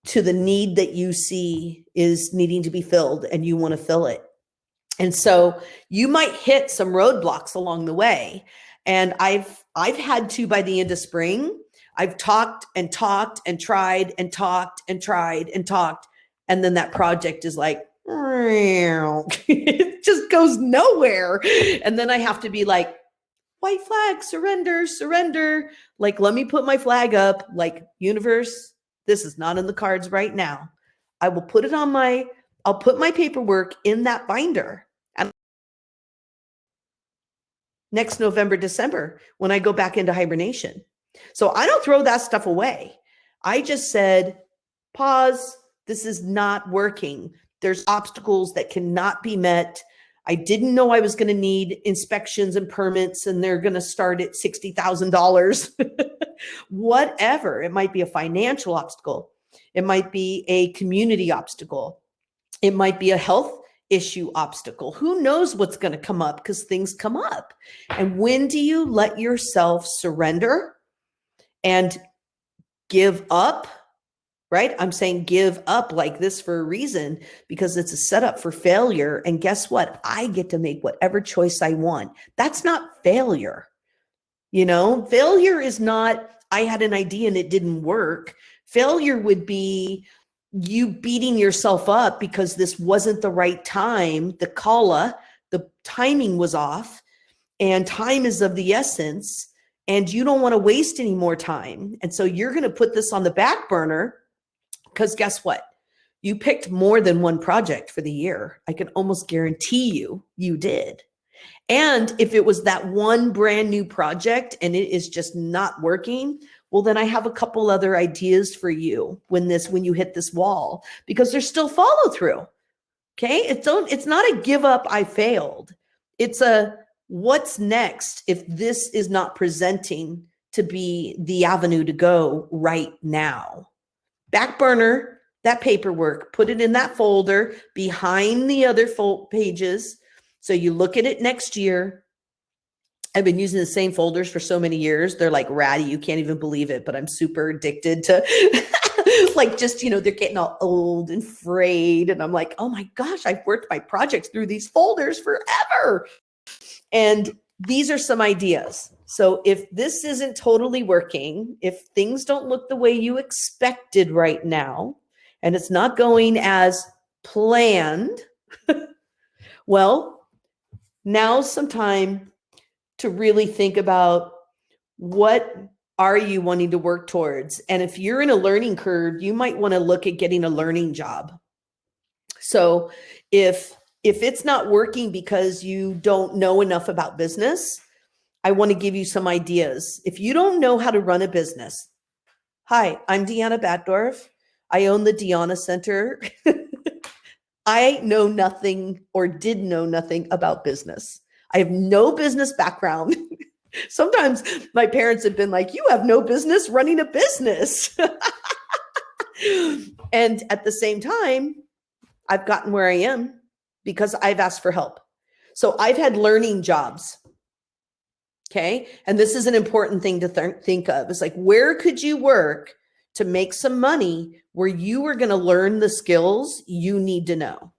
to the need that you see is needing to be filled and you want to fill it. And so you might hit some roadblocks along the way. And I've had to, by the end of spring, I've talked and talked and tried and talked and tried and talked. And then that project is like, it just goes nowhere. And then I have to be like, white flag, surrender, surrender. Like, let me put my flag up. Like, universe, this is not in the cards right now. I will put it on I'll put my paperwork in that binder. And next November, December, when I go back into hibernation. So I don't throw that stuff away. I just said, pause. This is not working. There's obstacles that cannot be met. I didn't know I was going to need inspections and permits, and they're going to start at $60,000. Whatever. It might be a financial obstacle. It might be a community obstacle. It might be a health issue obstacle. Who knows what's going to come up, because things come up. And when do you let yourself surrender and give up? Right? I'm saying give up like this for a reason, because it's a setup for failure. And guess what? I get to make whatever choice I want. That's not failure. Failure is not, I had an idea and it didn't work. Failure would be you beating yourself up because this wasn't the right time. The kala, the timing was off, and time is of the essence, and you don't want to waste any more time. And so you're going to put this on the back burner. Because guess what? You picked more than one project for the year. I can almost guarantee you did. And if it was that one brand new project and it is just not working, well, then I have a couple other ideas for you when you hit this wall, because there's still follow through. Okay. It's not a give up, I failed. It's a what's next if this is not presenting to be the avenue to go right now. Back burner that paperwork, put it in that folder behind the other pages. So you look at it next year. I've been using the same folders for so many years. They're like ratty. You can't even believe it, but I'm super addicted to like, just, they're getting all old and frayed. And I'm like, oh my gosh, I've worked my projects through these folders forever. And these are some ideas. So if this isn't totally working, if things don't look the way you expected right now, and it's not going as planned, well, now's some time to really think about what are you wanting to work towards. And if you're in a learning curve, you might want to look at getting a learning job. So if it's not working because you don't know enough about business, I want to give you some ideas. If you don't know how to run a business, hi, I'm Deanna Batdorf. I own the Deanna Center. I know nothing, or did know nothing, about business. I have no business background. Sometimes my parents have been like, you have no business running a business. And at the same time, I've gotten where I am because I've asked for help. So I've had learning jobs. Okay. And this is an important thing to think of. It's like, where could you work to make some money where you are going to learn the skills you need to know?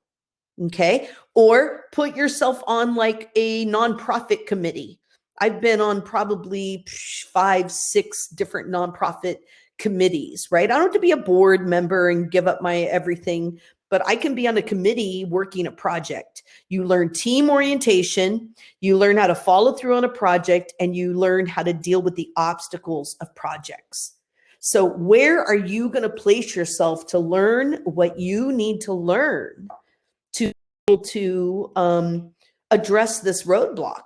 Okay. Or put yourself on like a nonprofit committee. I've been on probably 5, 6 different nonprofit committees, right? I don't have to be a board member and give up my everything, but I can be on a committee working a project. You learn team orientation, you learn how to follow through on a project, and you learn how to deal with the obstacles of projects. So where are you going to place yourself to learn what you need to learn to address this roadblock.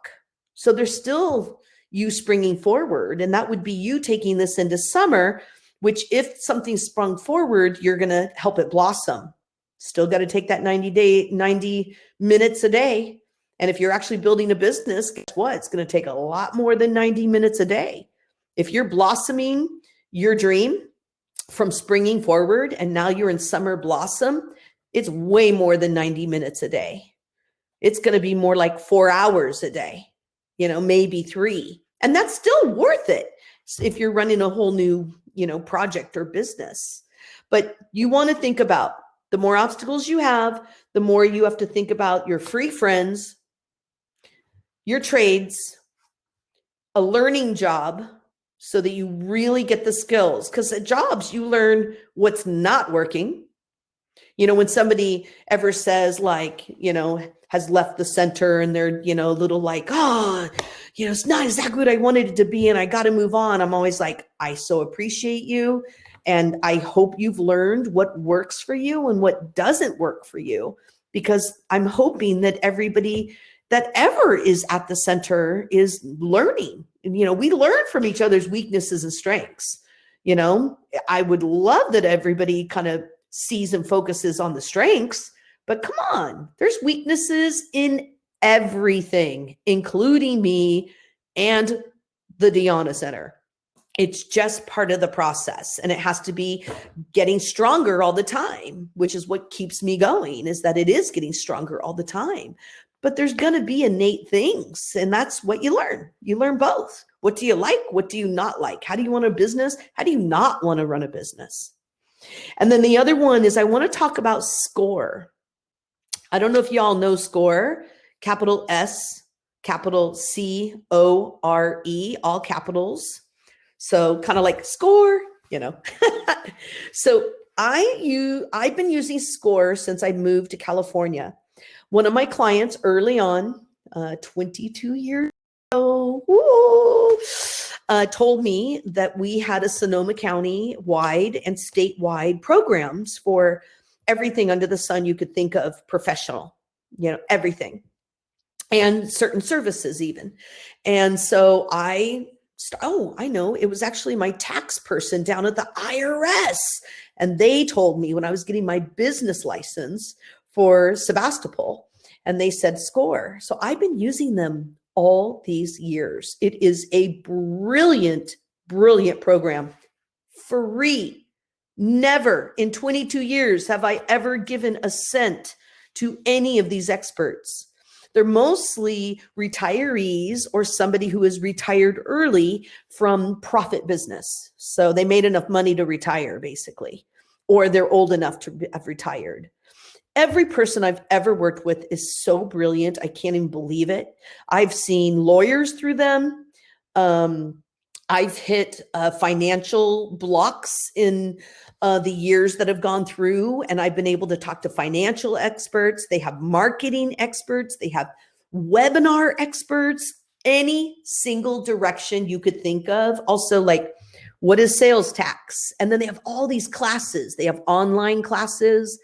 So there's still you springing forward, and that would be you taking this into summer, which if something sprung forward, you're going to help it blossom. Still got to take that 90 minutes a day. And if you're actually building a business, guess what? It's going to take a lot more than 90 minutes a day. If you're blossoming your dream from springing forward and now you're in summer blossom, it's way more than 90 minutes a day. It's going to be more like 4 hours a day, maybe 3. And that's still worth it if you're running a whole new, project or business. But you want to think about the more obstacles you have, the more you have to think about your free friends, your trades, a learning job, so that you really get the skills. Because at jobs, you learn what's not working. When somebody ever says has left the center and they're, little like, it's not exactly what I wanted it to be and I got to move on. I'm always like, I so appreciate you. And I hope you've learned what works for you and what doesn't work for you, because I'm hoping that everybody that ever is at the center is learning. And, we learn from each other's weaknesses and strengths. I would love that everybody kind of sees and focuses on the strengths, but come on, there's weaknesses in everything, including me and the Deanna Center. It's just part of the process, and it has to be getting stronger all the time, which is what keeps me going, is that it is getting stronger all the time. But there's going to be innate things, and that's what you learn. You learn both. What do you like? What do you not like? How do you want a business? How do you not want to run a business? And then the other one is I want to talk about SCORE. I don't know if y'all know SCORE, capital S, capital C-O-R-E, all capitals. So kind of like score, So I've been using SCORE since I moved to California. One of my clients early on, 22 years ago, told me that we had a Sonoma County wide and statewide programs for everything under the sun you could think of, professional, everything, and certain services even. And so I know, it was actually my tax person down at the IRS. And they told me when I was getting my business license for Sebastopol, and they said SCORE. So I've been using them all these years. It is a brilliant, brilliant program. Free. Never in 22 years have I ever given a cent to any of these experts. They're mostly retirees or somebody who is retired early from profit business. So they made enough money to retire, basically, or they're old enough to have retired. Every person I've ever worked with is so brilliant. I can't even believe it. I've seen lawyers through them. I've hit financial blocks in the years that have gone through, and I've been able to talk to financial experts. They have marketing experts. They have webinar experts, any single direction you could think of. Also, like, what is sales tax? And then they have all these classes. They have online classes,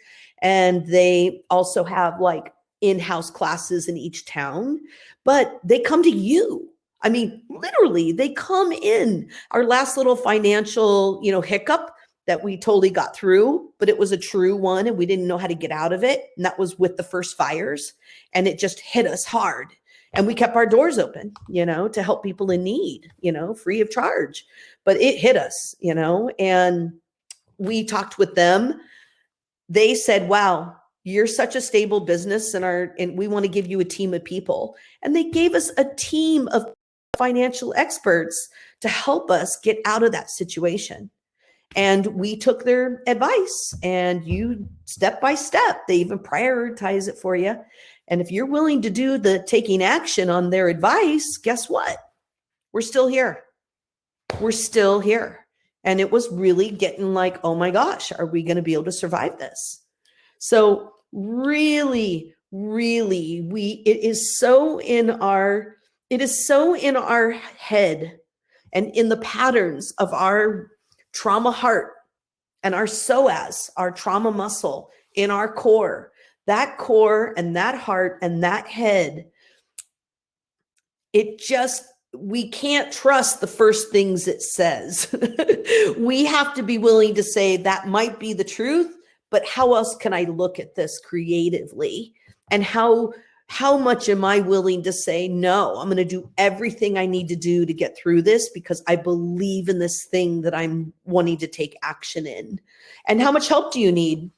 and they also have like in-house classes in each town, but they come to you. I mean, literally, they come in. Our last little financial, hiccup that we totally got through, but it was a true one and we didn't know how to get out of it. And that was with the first fires, and it just hit us hard. And we kept our doors open, to help people in need, free of charge. But it hit us, and we talked with them. They said, wow, you're such a stable business, and we want to give you a team of people. And they gave us a team of financial experts to help us get out of that situation. And we took their advice, and you step by step, they even prioritize it for you. And if you're willing to do the taking action on their advice, guess what? We're still here. We're still here. And it was really getting like, oh my gosh, are we going to be able to survive this? So really, really, it is so in our head and in the patterns of our trauma heart and our psoas, our trauma muscle in our core, that core and that heart and that head we can't trust the first things it says. We have to be willing to say that might be the truth, but how else can I look at this creatively? And how much am I willing to say, no, I'm going to do everything I need to do to get through this because I believe in this thing that I'm wanting to take action in? And how much help do you need?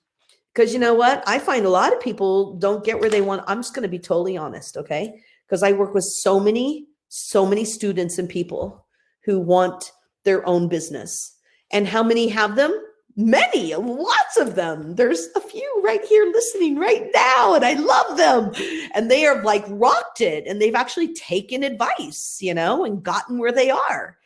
Because you know what? I find a lot of people don't get where they want. I'm just going to be totally honest, okay? Because I work with so many students and people who want their own business. And how many have them? Many, lots of them. There's a few right here listening right now, and I love them. And they are like rocked it, and they've actually taken advice, and gotten where they are.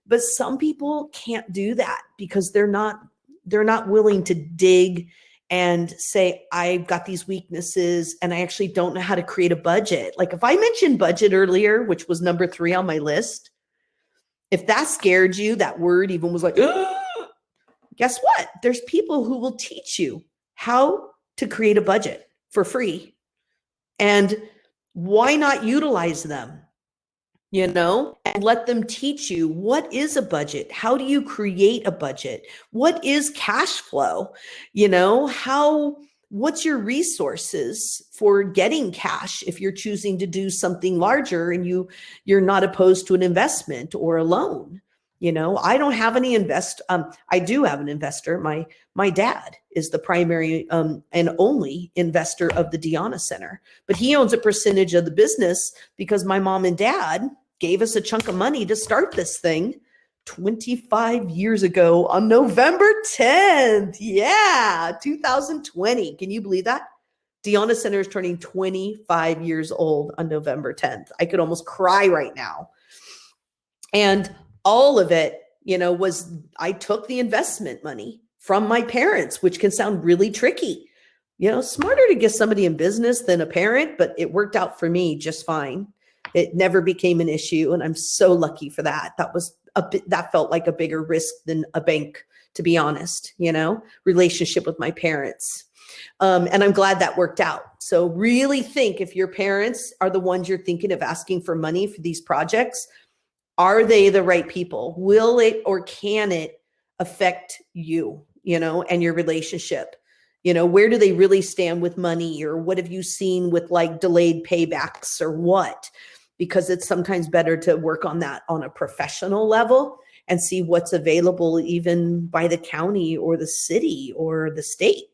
But some people can't do that because they're not willing to dig and say, I've got these weaknesses and I actually don't know how to create a budget. Like if I mentioned budget earlier, which was number 3 on my list, if that scared you, that word even was like, guess what? There's people who will teach you how to create a budget for free. And why not utilize them? And let them teach you what is a budget. How do you create a budget? What is cash flow? What's your resources for getting cash if you're choosing to do something larger and you're not opposed to an investment or a loan? I don't have any I do have an investor. My dad is the primary and only investor of the Deanna Center, but he owns a percentage of the business because my mom and dad gave us a chunk of money to start this thing 25 years ago on November 10th. Yeah, 2020. Can you believe that? Deanna Center is turning 25 years old on November 10th. I could almost cry right now. And all of it, was I took the investment money from my parents, which can sound really tricky. Smarter to get somebody in business than a parent, but it worked out for me just fine. It never became an issue, and I'm so lucky for that. That felt like a bigger risk than a bank, to be honest. Relationship with my parents, and I'm glad that worked out. So really think, if your parents are the ones you're thinking of asking for money for these projects, are they the right people? Will it or can it affect you, and your relationship? Where do they really stand with money, or what have you seen with like delayed paybacks or what? Because it's sometimes better to work on that on a professional level and see what's available even by the county or the city or the state.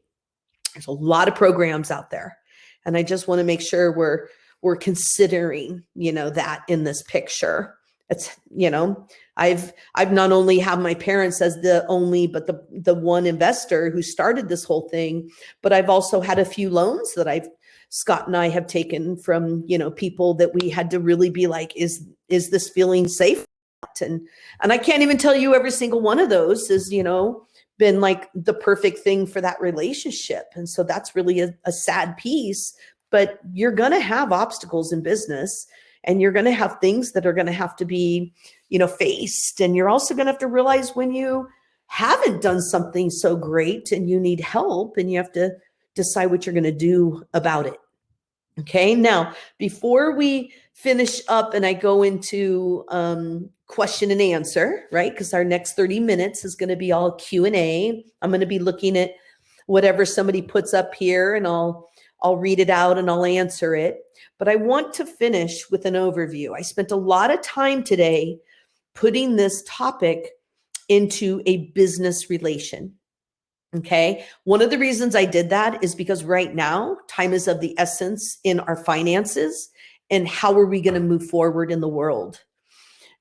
There's a lot of programs out there. And I just want to make sure we're considering, that in this picture. It's, I've not only have my parents as the only, but the one investor who started this whole thing, but I've also had a few loans that Scott and I have taken from, people that we had to really be like, is this feeling safe? And I can't even tell you every single one of those is, been like the perfect thing for that relationship. And so that's really a sad piece, but you're going to have obstacles in business. And you're going to have things that are going to have to be, faced. And you're also going to have to realize when you haven't done something so great and you need help, and you have to decide what you're going to do about it. Okay. Now, before we finish up and I go into question and answer, right? Because our next 30 minutes is going to be all Q&A. I'm going to be looking at whatever somebody puts up here, and I'll read it out and I'll answer it. But I want to finish with an overview. I spent a lot of time today putting this topic into a business relation. Okay. One of the reasons I did that is because right now, time is of the essence in our finances, and how are we going to move forward in the world?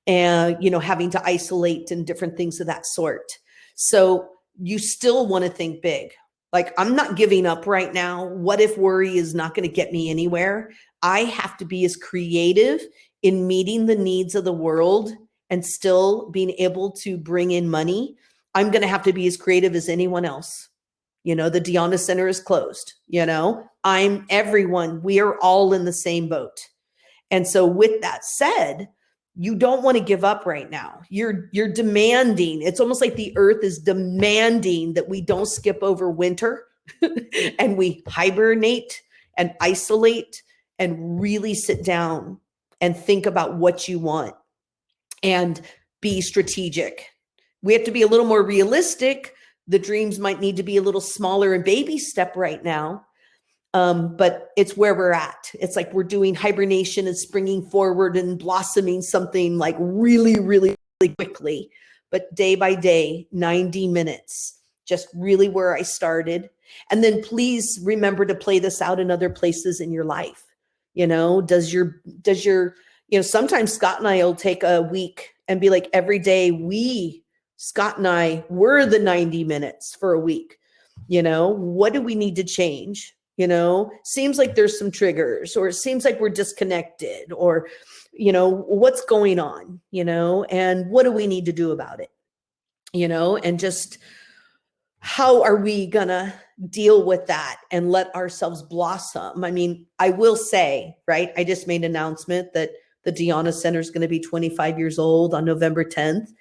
And, having to isolate and different things of that sort. So you still want to think big. Like, I'm not giving up right now. What if worry is not going to get me anywhere? I have to be as creative in meeting the needs of the world and still being able to bring in money. I'm going to have to be as creative as anyone else. The Deanna Center is closed. I'm everyone. We are all in the same boat. And so with that said, you don't want to give up right now. You're demanding. It's almost like the earth is demanding that we don't skip over winter and we hibernate and isolate and really sit down and think about what you want and be strategic. We have to be a little more realistic. The dreams might need to be a little smaller and baby step right now. But it's where we're at. It's like we're doing hibernation and springing forward and blossoming something like really, really, really quickly. But day by day, 90 minutes, just really where I started. And then please remember to play this out in other places in your life. Does your, sometimes Scott and I will take a week and be like, every day Scott and I were the 90 minutes for a week. What do we need to change? Seems like there's some triggers, or it seems like we're disconnected, or, what's going on, and what do we need to do about it? And just how are we gonna deal with that and let ourselves blossom? I mean, I will say, right, I just made an announcement that the Deanna Center is going to be 25 years old on November 10th.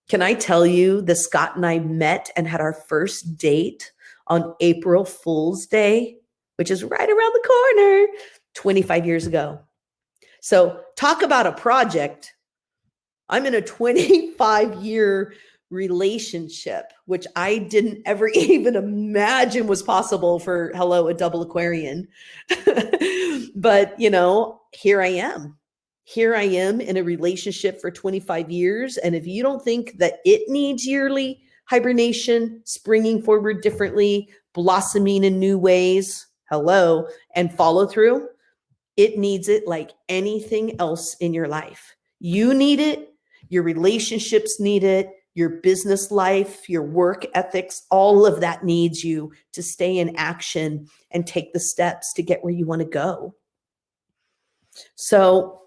Can I tell you that Scott and I met and had our first date on April Fool's Day, which is right around the corner, 25 years ago. So talk about a project. I'm in a 25-year relationship, which I didn't ever even imagine was possible for, hello, a double Aquarian. But, here I am. Here I am in a relationship for 25 years. And if you don't think that it needs yearly hibernation, springing forward differently, blossoming in new ways, hello, and follow through, it needs it like anything else in your life. You need it. Your relationships need it. Your business life, your work ethics, all of that needs you to stay in action and take the steps to get where you want to go. So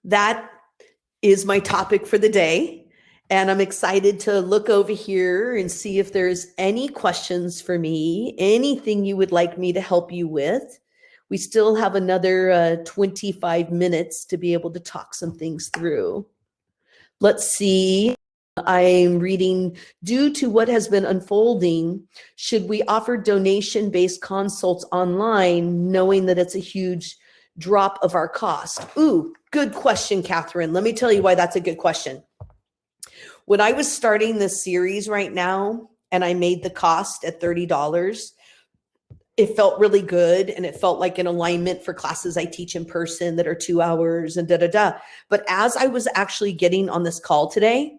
that is my topic for the day. And I'm excited to look over here and see if there's any questions for me, anything you would like me to help you with. We still have another 25 minutes to be able to talk some things through. Let's see. I'm reading, due to what has been unfolding, should we offer donation-based consults online, knowing that it's a huge drop of our cost? Ooh, good question, Catherine. Let me tell you why that's a good question. When I was starting this series right now, and I made the cost at $30, it felt really good. And it felt like an alignment for classes I teach in person that are 2 hours and da-da-da. But as I was actually getting on this call today,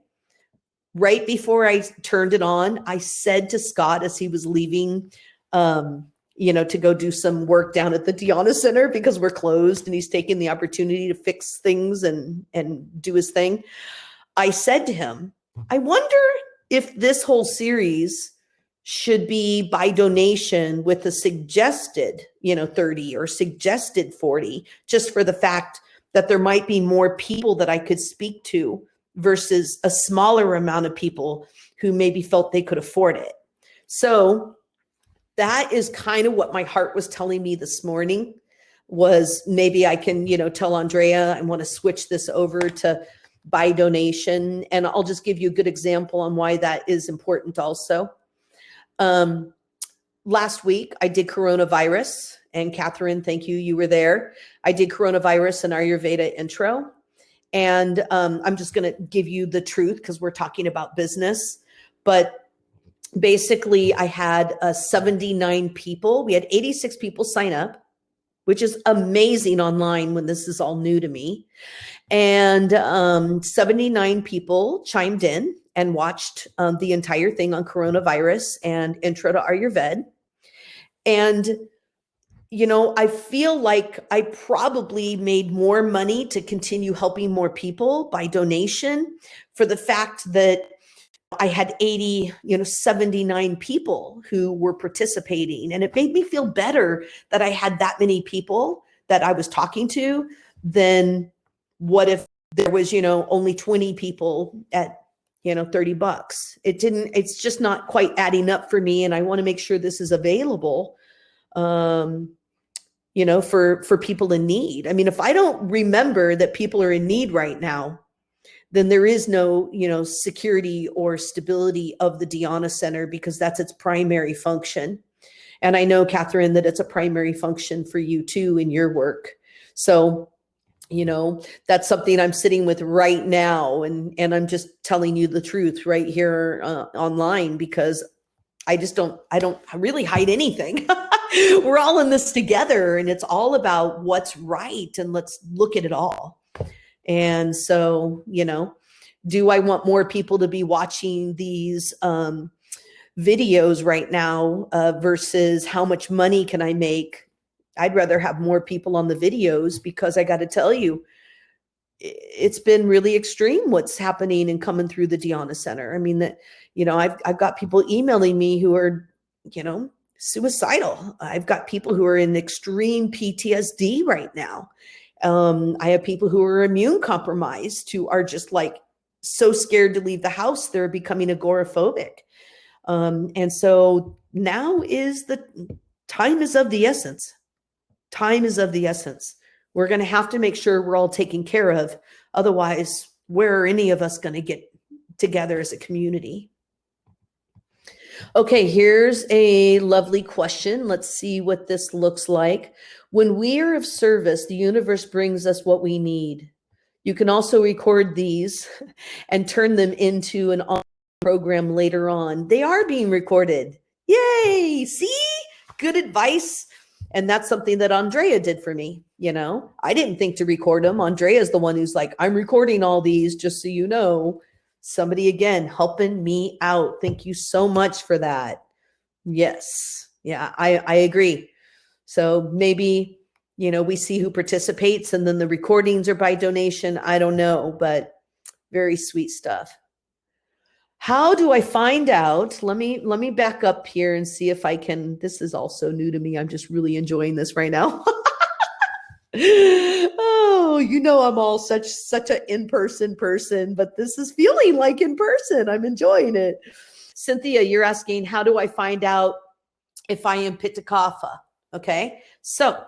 right before I turned it on, I said to Scott as he was leaving, to go do some work down at the Deanna Center because we're closed and he's taking the opportunity to fix things and do his thing. I said to him, I wonder if this whole series should be by donation with a suggested, 30 or suggested 40, just for the fact that there might be more people that I could speak to versus a smaller amount of people who maybe felt they could afford it. So that is kind of what my heart was telling me this morning, was maybe I can, tell Andrea I want to switch this over to by donation. And I'll just give you a good example on why that is important also. Last week I did coronavirus, and Catherine, thank you. You were there. I did coronavirus and Ayurveda intro. And I'm just going to give you the truth because we're talking about business. But basically, I had 79 people. We had 86 people sign up, which is amazing online when this is all new to me. And 79 people chimed in and watched the entire thing on coronavirus and intro to Ayurveda. And I feel like I probably made more money to continue helping more people by donation for the fact that I had 79 people who were participating. And it made me feel better that I had that many people that I was talking to than what if there was, only 20 people at, $30. It's just not quite adding up for me. And I want to make sure this is available. For people in need. I mean, if I don't remember that people are in need right now, then there is no, security or stability of the Deanna Center, because that's its primary function. And I know, Catherine, that it's a primary function for you too in your work. So You know, that's something I'm sitting with right now. And I'm just telling you the truth right here online, because I don't really hide anything. We're all in this together, and it's all about what's right, and let's look at it all. And so, you know, do I want more people to be watching these videos right now versus how much money can I make? I'd rather have more people on the videos, because I got to tell you, it's been really extreme what's happening and coming through the Deanna Center. I mean, that, you know, I've got people emailing me who are, you know, suicidal. I've got people who are in extreme PTSD right now. I have people who are immune compromised, who are just like so scared to leave the house, they're becoming agoraphobic. And so now is the time is of the essence. Time is of the essence. We're going to have to make sure we're all taken care of. Otherwise, where are any of us going to get together as a community? Okay, here's a lovely question. Let's see what this looks like. When we are of service, the universe brings us what we need. You can also record these and turn them into an online program later on. They are being recorded. Yay! See? Good advice. And that's something that Andrea did for me. You know, I didn't think to record them. Andrea's the one who's like, I'm recording all these, just so you know. Somebody, again, helping me out. Thank you so much for that. Yes. Yeah, I agree. So maybe, you know, we see who participates, and then the recordings are by donation. I don't know, but very sweet stuff. How do I find out? Let me back up here and see if I can. This is also new to me. I'm just really enjoying this right now. Oh, you know, I'm all such an in-person person, but this is feeling like in person. I'm enjoying it. Cynthia, you're asking, how do I find out if I am Pitta Kapha? Okay, so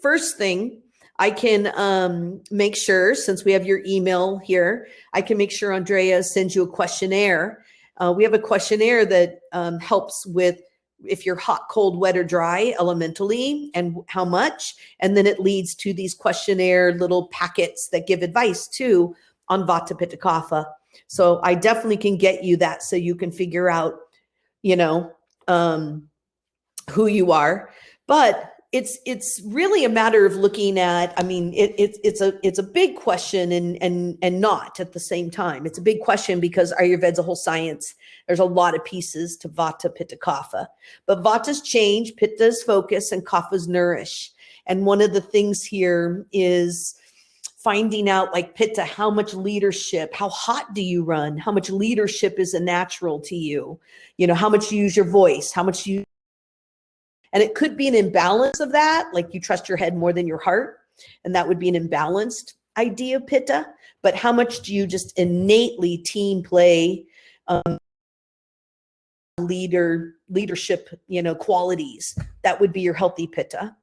first thing, I can make sure, since we have your email here, I can make sure Andrea sends you a questionnaire. We have a questionnaire that helps with if you're hot, cold, wet, or dry elementally, and how much. And then it leads to these questionnaire little packets that give advice too on Vata Pitta Kapha. So I definitely can get you that, so you can figure out, you know, who you are. But it's really a matter of looking at, I mean, it's a big question and not at the same time. It's a big question because Ayurveda's a whole science. There's a lot of pieces to Vata, Pitta, Kapha. But Vata's change, Pitta's focus, and Kapha's nourish. And one of the things here is finding out, like Pitta, how much leadership, how hot do you run? How much leadership is a natural to you? You know, how much you use your voice, how much you. And it could be an imbalance of that, like you trust your head more than your heart, and that would be an imbalanced idea of Pitta. But how much do you just innately team play, leadership, you know, qualities? That would be your healthy Pitta.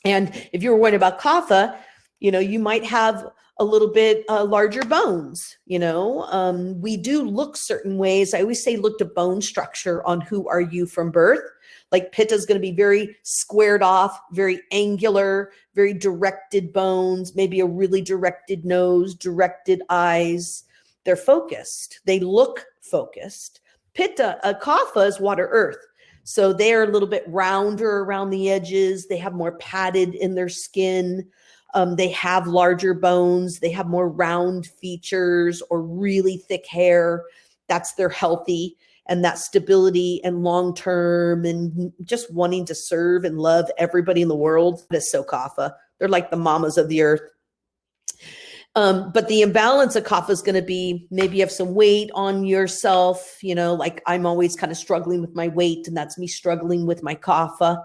And if you were worried about Kapha, you know, you might have a little bit larger bones. You know, we do look certain ways. I always say look to bone structure on who are you from birth. Like Pitta is going to be very squared off, very angular, very directed bones, maybe a really directed nose, directed eyes. They're focused. They look focused. Pitta, Kapha is water earth. So they're a little bit rounder around the edges. They have more padded in their skin. They have larger bones. They have more round features or really thick hair. That's their healthy. And that stability and long-term and just wanting to serve and love everybody in the world. That is so Kapha. They're like the mamas of the earth. But the imbalance of Kapha is going to be, maybe you have some weight on yourself, you know, like I'm always kind of struggling with my weight, and that's me struggling with my Kapha.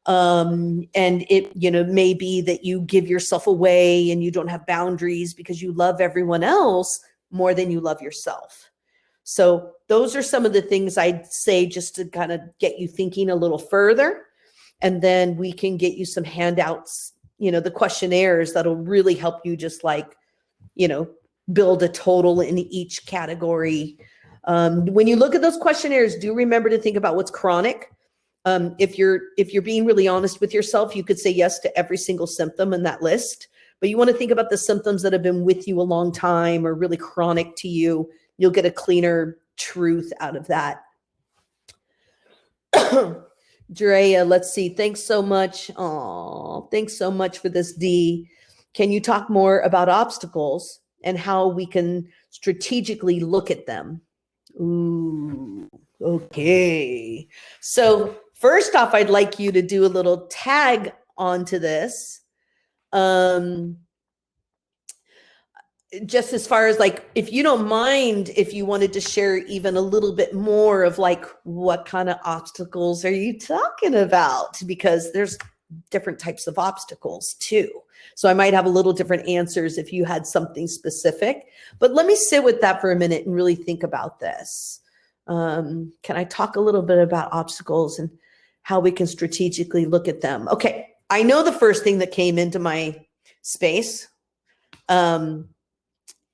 And it, you know, may be that you give yourself away and you don't have boundaries because you love everyone else more than you love yourself. So those are some of the things I'd say, just to kind of get you thinking a little further. And then we can get you some handouts, you know, the questionnaires that'll really help you just like, you know, build a total in each category. When you look at those questionnaires, do remember to think about what's chronic. If you're being really honest with yourself, you could say yes to every single symptom in that list. but you want to think about the symptoms that have been with you a long time or really chronic to you. You'll get a cleaner truth out of that. Drea, let's see. Thanks so much. Oh, thanks so much for this, D. Can you talk more about obstacles and how we can strategically look at them? Ooh, okay. So first off, I'd like you to do a little tag onto this. Just as far as like, if you don't mind, if you wanted to share even a little bit more of like, what kind of obstacles are you talking about? Because there's different types of obstacles too. So I might have a little different answers if you had something specific, but let me sit with that for a minute and really think about this. Can I talk a little bit about obstacles and how we can strategically look at them? Okay. I know the first thing that came into my space,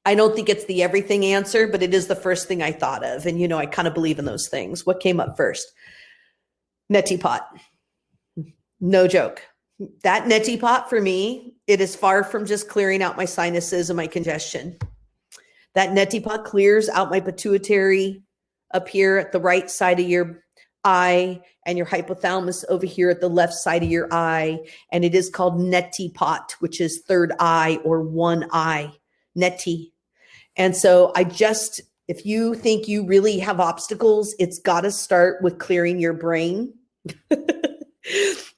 I don't think it's the everything answer, but it is the first thing I thought of. And, you know, I kind of believe in those things. What came up first? Neti pot. No joke. That neti pot for me, it is far from just clearing out my sinuses and my congestion. That neti pot clears out my pituitary up here at the right side of your eye and your hypothalamus over here at the left side of your eye. And it is called neti pot, which is third eye or one eye. Neti. And so if you think you really have obstacles, it's got to start with clearing your brain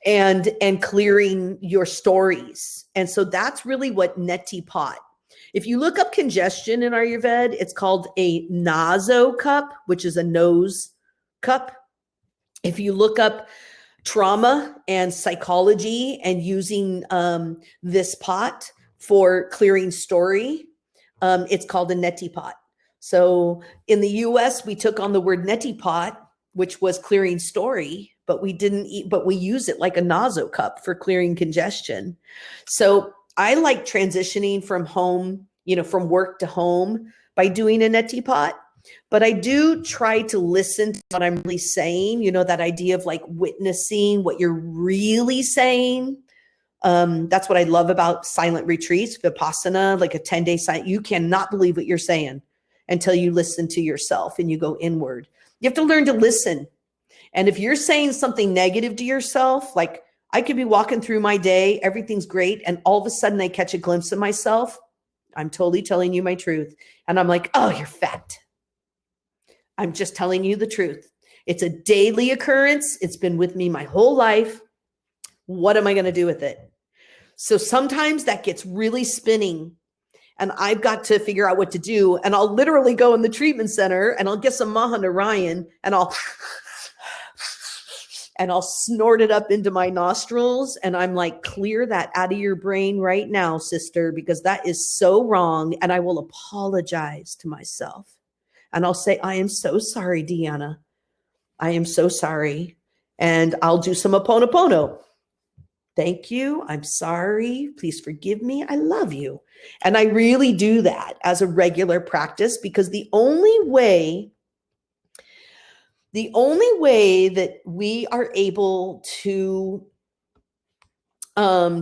and clearing your stories. And so that's really what neti pot. If you look up congestion in Ayurveda, it's called a naso cup, which is a nose cup. If you look up trauma and psychology and using this pot for clearing story, it's called a neti pot. So in the US, we took on the word neti pot, which was clearing story, but we use it like a naso cup for clearing congestion. So I like transitioning from home, from work to home by doing a neti pot, but I do try to listen to what I'm really saying, that idea of like witnessing what you're really saying. That's what I love about silent retreats, Vipassana, like a 10-day silent. You cannot believe what you're saying until you listen to yourself and you go inward. You have to learn to listen. And if you're saying something negative to yourself, like I could be walking through my day, everything's great, and all of a sudden I catch a glimpse of myself, I'm totally telling you my truth. And I'm like, oh, you're fat. I'm just telling you the truth. It's a daily occurrence. It's been with me my whole life. What am I going to do with it? So sometimes that gets really spinning and I've got to figure out what to do. And I'll literally go in the treatment center and I'll get some Mahanarayan and I'll snort it up into my nostrils. And I'm like, clear that out of your brain right now, sister, because that is so wrong. And I will apologize to myself. And I'll say, I am so sorry, Deanna. I am so sorry. And I'll do some Ho'oponopono. Thank you. I'm sorry. Please forgive me. I love you. And I really do that as a regular practice because the only way that we are able to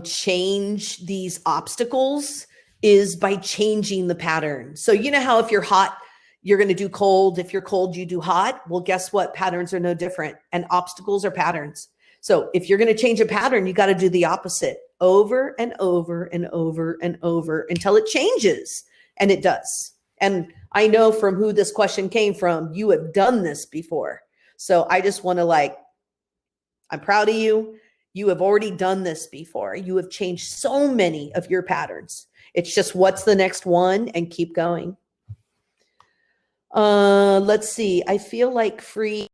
change these obstacles is by changing the pattern. So you know how if you're hot, you're going to do cold. If you're cold, you do hot. Well, guess what? Patterns are no different. And obstacles are patterns. So if you're going to change a pattern, you got to do the opposite over and over and over and over until it changes. And it does. And I know from who this question came from, you have done this before. So I just want to I'm proud of you. You have already done this before. You have changed so many of your patterns. It's just what's the next one and keep going. Let's see. I feel like free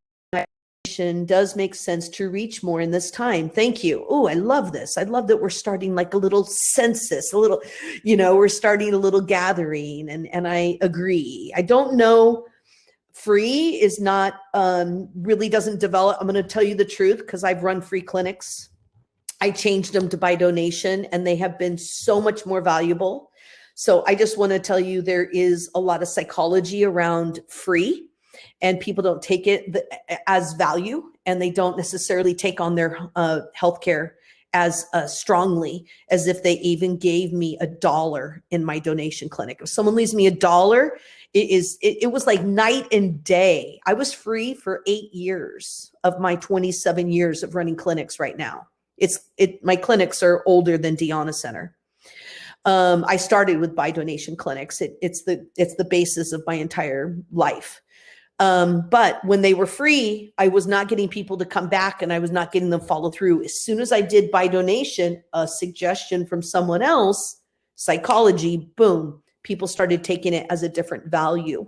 does make sense to reach more in this time. Thank you. Oh, I love this. I love that we're starting like a little census, we're starting a little gathering and I agree. I don't know. Free is not, really doesn't develop. I'm going to tell you the truth because I've run free clinics. I changed them to by donation and they have been so much more valuable. So I just want to tell you there is a lot of psychology around free. And people don't take it as value and they don't necessarily take on their healthcare as strongly as if they even gave me $1 in my donation clinic. If someone leaves me $1, it was like night and day. I was free for 8 years of my 27 years of running clinics right now. My clinics are older than Deanna Center. I started with buy donation clinics. It's the basis of my entire life. But when they were free, I was not getting people to come back, and I was not getting them follow through. As soon as I did buy donation, a suggestion from someone else, psychology, boom, people started taking it as a different value.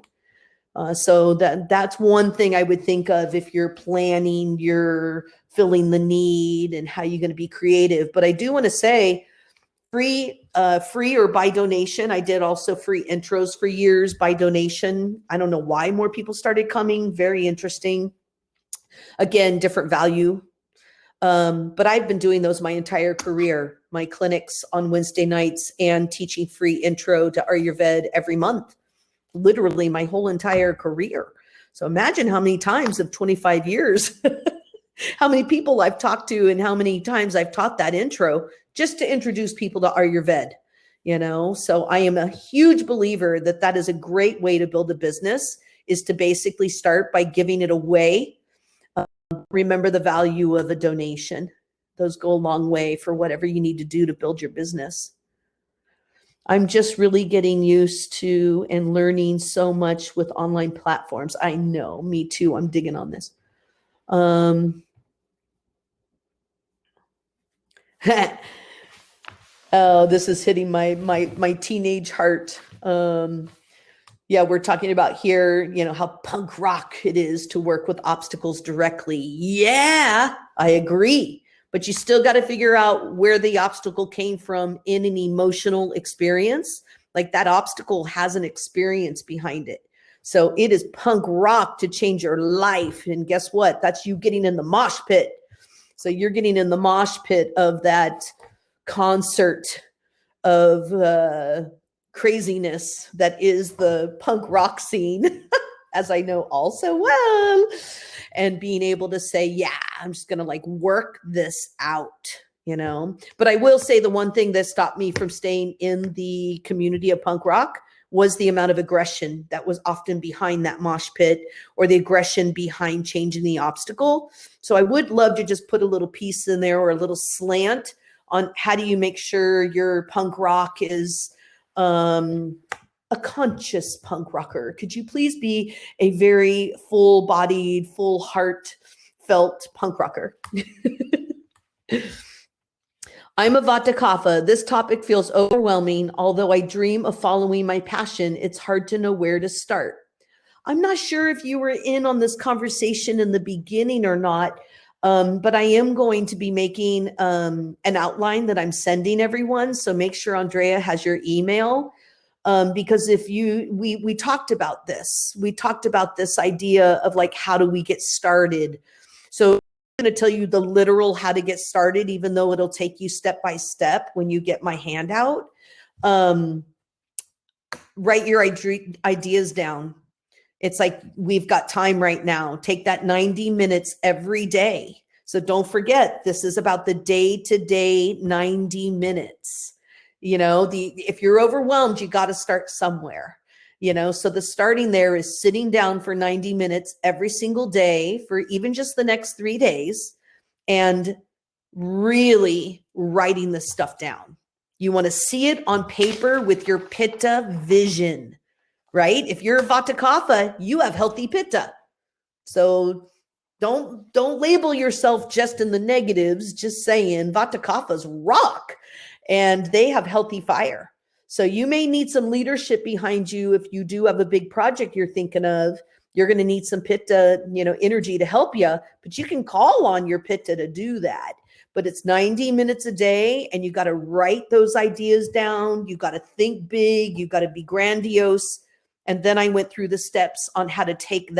So that's one thing I would think of if you're planning, you're filling the need, and how you're going to be creative. But I do want to say, free or by donation. I did also free intros for years by donation. I don't know why more people started coming. Very interesting. Again, different value. But I've been doing those my entire career, my clinics on Wednesday nights and teaching free intro to Ayurveda every month, literally my whole entire career. So imagine how many times of 25 years, how many people I've talked to and how many times I've taught that intro just to introduce people to Ayurveda, So I am a huge believer that is a great way to build a business, is to basically start by giving it away. Remember the value of a donation. Those go a long way for whatever you need to do to build your business. I'm just really getting used to and learning so much with online platforms. I know, me too. I'm digging on this. Oh, this is hitting my teenage heart. Yeah, we're talking about here, how punk rock it is to work with obstacles directly. Yeah, I agree. But you still got to figure out where the obstacle came from in an emotional experience. Like that obstacle has an experience behind it. So it is punk rock to change your life. And guess what? That's you getting in the mosh pit. So you're getting in the mosh pit of that concert of craziness that is the punk rock scene, as I know all so well, and being able to say, yeah, I'm just going to work this out, But I will say the one thing that stopped me from staying in the community of punk rock was the amount of aggression that was often behind that mosh pit, or the aggression behind changing the obstacle. So I would love to just put a little piece in there, or a little slant on how do you make sure your punk rock is a conscious punk rocker. Could you please be a very full-bodied, full heart-felt punk rocker? I'm a Vata Kapha. This topic feels overwhelming. Although I dream of following my passion, it's hard to know where to start. I'm not sure if you were in on this conversation in the beginning or not, but I am going to be making an outline that I'm sending everyone. So make sure Andrea has your email, because we talked about this. We talked about this idea of how do we get started. So I'm going to tell you the literal how to get started, even though it'll take you step by step when you get my handout. Write your ideas down. It's we've got time right now. Take that 90 minutes every day. So don't forget, this is about the day-to-day 90 minutes. If you're overwhelmed, you got to start somewhere. So the starting there is sitting down for 90 minutes every single day for even just the next 3 days and really writing this stuff down. You want to see it on paper with your Pitta vision. Right? If you're a Vata Kapha, you have healthy Pitta. So don't label yourself just in the negatives, just saying Vata Kaphas rock and they have healthy fire. So you may need some leadership behind you. If you do have a big project you're thinking of, you're going to need some Pitta, energy to help you, but you can call on your Pitta to do that. But it's 90 minutes a day, and you got to write those ideas down. You got to think big. You got to be grandiose. And then I went through the steps on how to take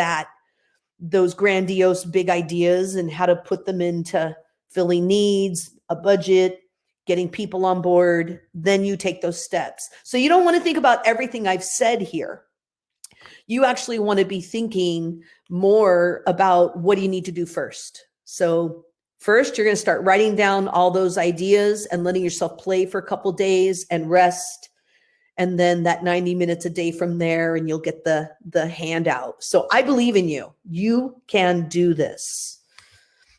those grandiose big ideas and how to put them into filling needs, a budget, getting people on board. Then you take those steps. So you don't want to think about everything I've said here. You actually want to be thinking more about what do you need to do first. So First, you're going to start writing down all those ideas and letting yourself play for a couple days and rest. And then that 90 minutes a day from there, and you'll get the handout. So I believe in you. You can do this.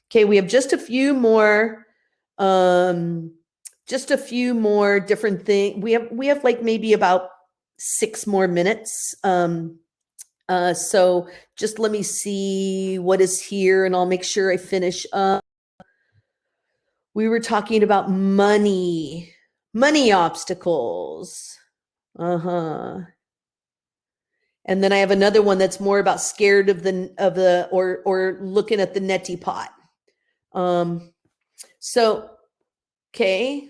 Okay, we have just a few more different things. We have like maybe about 6 more minutes. So just let me see what is here, and I'll make sure I finish up. We were talking about money obstacles. And then I have another one that's more about scared of or looking at the neti pot. So, okay.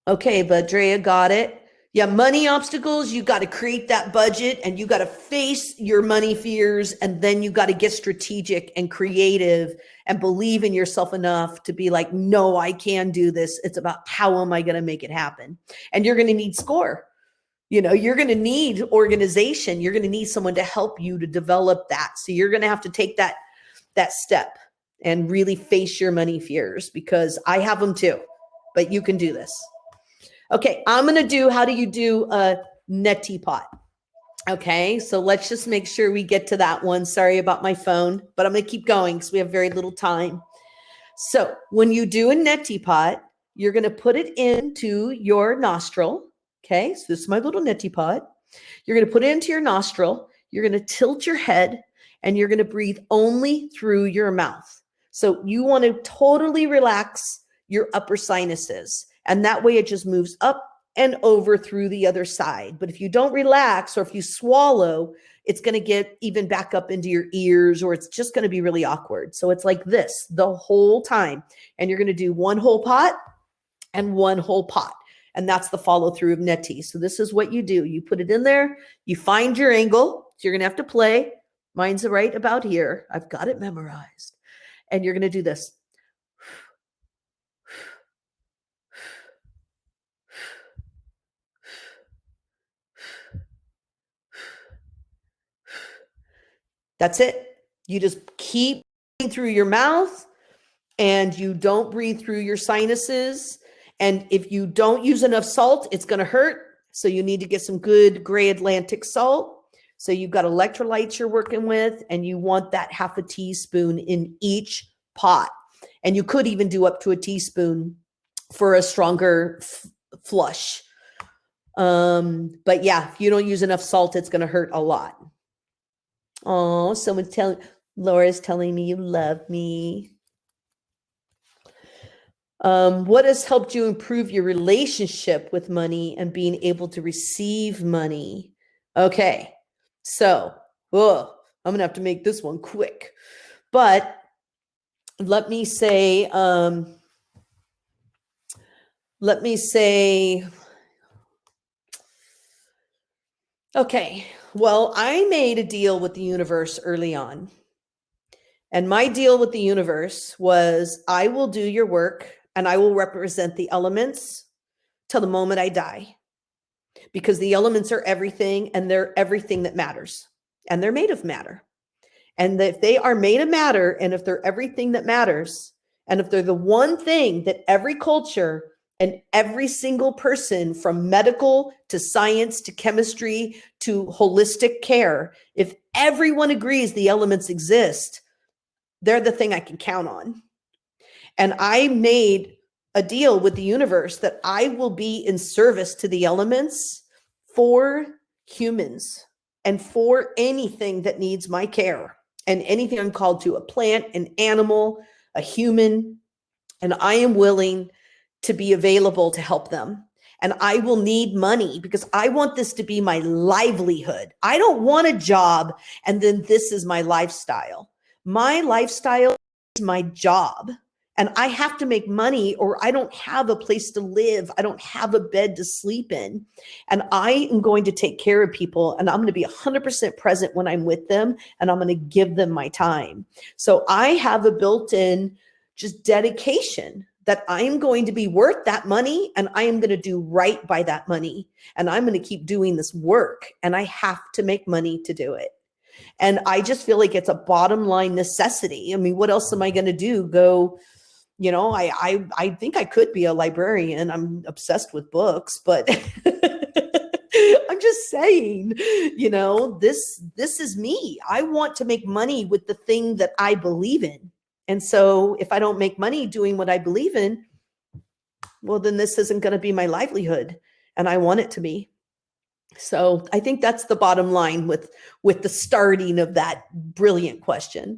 Okay, Badrea got it. Yeah, money obstacles, you got to create that budget, and you got to face your money fears, and then you got to get strategic and creative and believe in yourself enough to be like, no, I can do this. It's about how am I going to make it happen? And you're going to need SCORE. You're going to need organization. You're going to need someone to help you to develop that. So you're going to have to take that step and really face your money fears, because I have them too, but you can do this. Okay, I'm going to do, how do you do a neti pot? Okay, so let's just make sure we get to that one. Sorry about my phone, but I'm going to keep going because we have very little time. So when you do a neti pot, you're going to put it into your nostril. Okay, so this is my little neti pot. You're going to put it into your nostril. You're going to tilt your head, and you're going to breathe only through your mouth. So you want to totally relax your upper sinuses. And that way it just moves up and over through the other side. But if you don't relax, or if you swallow, it's going to get even back up into your ears, or it's just going to be really awkward. So it's like this the whole time. And you're going to do one whole pot and one whole pot. And that's the follow through of neti. So this is what you do. You put it in there, you find your angle. So you're going to have to play. Mine's right about here. I've got it memorized. And you're going to do this. That's it. You just keep breathing through your mouth, and you don't breathe through your sinuses. And if you don't use enough salt, it's going to hurt. So you need to get some good gray Atlantic salt. So you've got electrolytes you're working with, and you want that half a teaspoon in each pot. And you could even do up to a teaspoon for a stronger flush. But yeah, if you don't use enough salt, it's going to hurt a lot. Oh, Laura's telling me you love me. What has helped you improve your relationship with money and being able to receive money? Okay, so I'm going to have to make this one quick. But let me say, okay, well, I made a deal with the universe early on. And my deal with the universe was, I will do your work and I will represent the elements till the moment I die. Because the elements are everything, and they're everything that matters. And they're made of matter. And if they are made of matter, and if they're everything that matters, and if they're the one thing that every culture and every single person, from medical to science to chemistry to holistic care, if everyone agrees the elements exist, they're the thing I can count on. And I made a deal with the universe that I will be in service to the elements for humans and for anything that needs my care, and anything I'm called to, a plant, an animal, a human, and I am willing to be available to help them. And I will need money because I want this to be my livelihood. I don't want a job and then this is my lifestyle. My lifestyle is my job, and I have to make money or I don't have a place to live. I don't have a bed to sleep in. And I am going to take care of people, and I'm going to be 100% present when I'm with them, and I'm going to give them my time. So I have a built-in just dedication that I am going to be worth that money, and I am going to do right by that money. And I'm going to keep doing this work, and I have to make money to do it. And I just feel like it's a bottom line necessity. I mean, what else am I going to do? Go, I think I could be a librarian. I'm obsessed with books, but I'm just saying, this is me. I want to make money with the thing that I believe in. And so if I don't make money doing what I believe in, well, then this isn't going to be my livelihood. And I want it to be. So I think that's the bottom line with the starting of that brilliant question.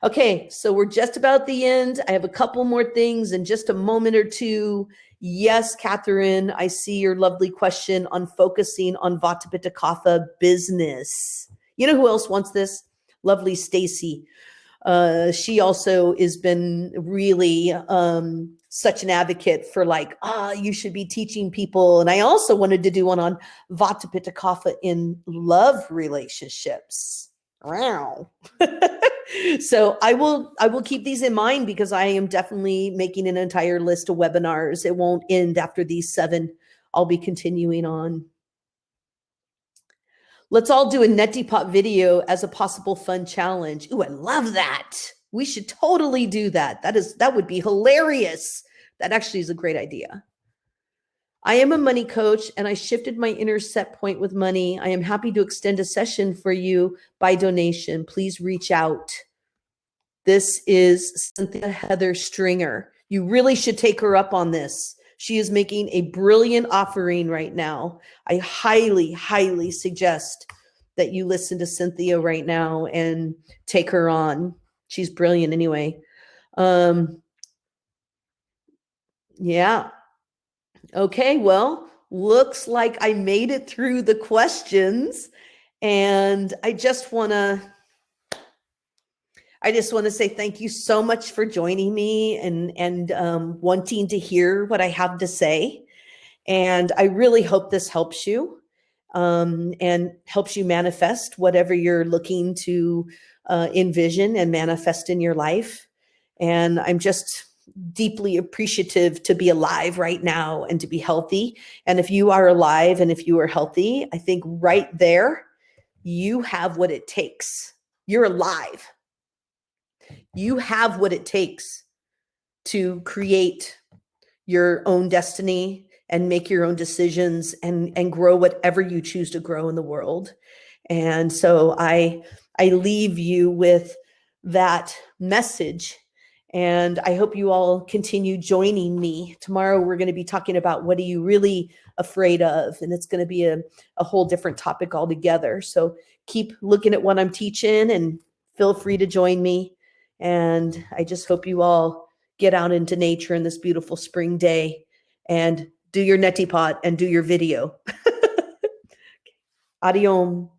Okay, so we're just about the end. I have a couple more things in just a moment or two. Yes, Catherine, I see your lovely question on focusing on Vata Pitta Kapha business. You know who else wants this? Lovely Stacy. She also has been really such an advocate for like, you should be teaching people. And I also wanted to do one on Vata Pitta Kapha in love relationships. Wow. So I will keep these in mind because I am definitely making an entire list of webinars. It won't end after these 7. I'll be continuing on. Let's all do a neti pot video as a possible fun challenge. Ooh, I love that. We should totally do that. That would be hilarious. That actually is a great idea. I am a money coach and I shifted my inner set point with money. I am happy to extend a session for you by donation. Please reach out. This is Cynthia Heather Stringer. You really should take her up on this. She is making a brilliant offering right now. I highly, highly suggest that you listen to Cynthia right now and take her on. She's brilliant anyway. Yeah. Okay, well, looks like I made it through the questions, and I just want to say thank you so much for joining me and wanting to hear what I have to say. And I really hope this helps you and helps you manifest whatever you're looking to envision and manifest in your life. And I'm just deeply appreciative to be alive right now and to be healthy. And if you are alive and if you are healthy, I think right there, you have what it takes. You're alive. You have what it takes to create your own destiny and make your own decisions and grow whatever you choose to grow in the world. And so I leave you with that message. And I hope you all continue joining me. Tomorrow, we're going to be talking about what are you really afraid of? And it's going to be a whole different topic altogether. So keep looking at what I'm teaching and feel free to join me. And I just hope you all get out into nature in this beautiful spring day and do your neti pot and do your video. Adiom.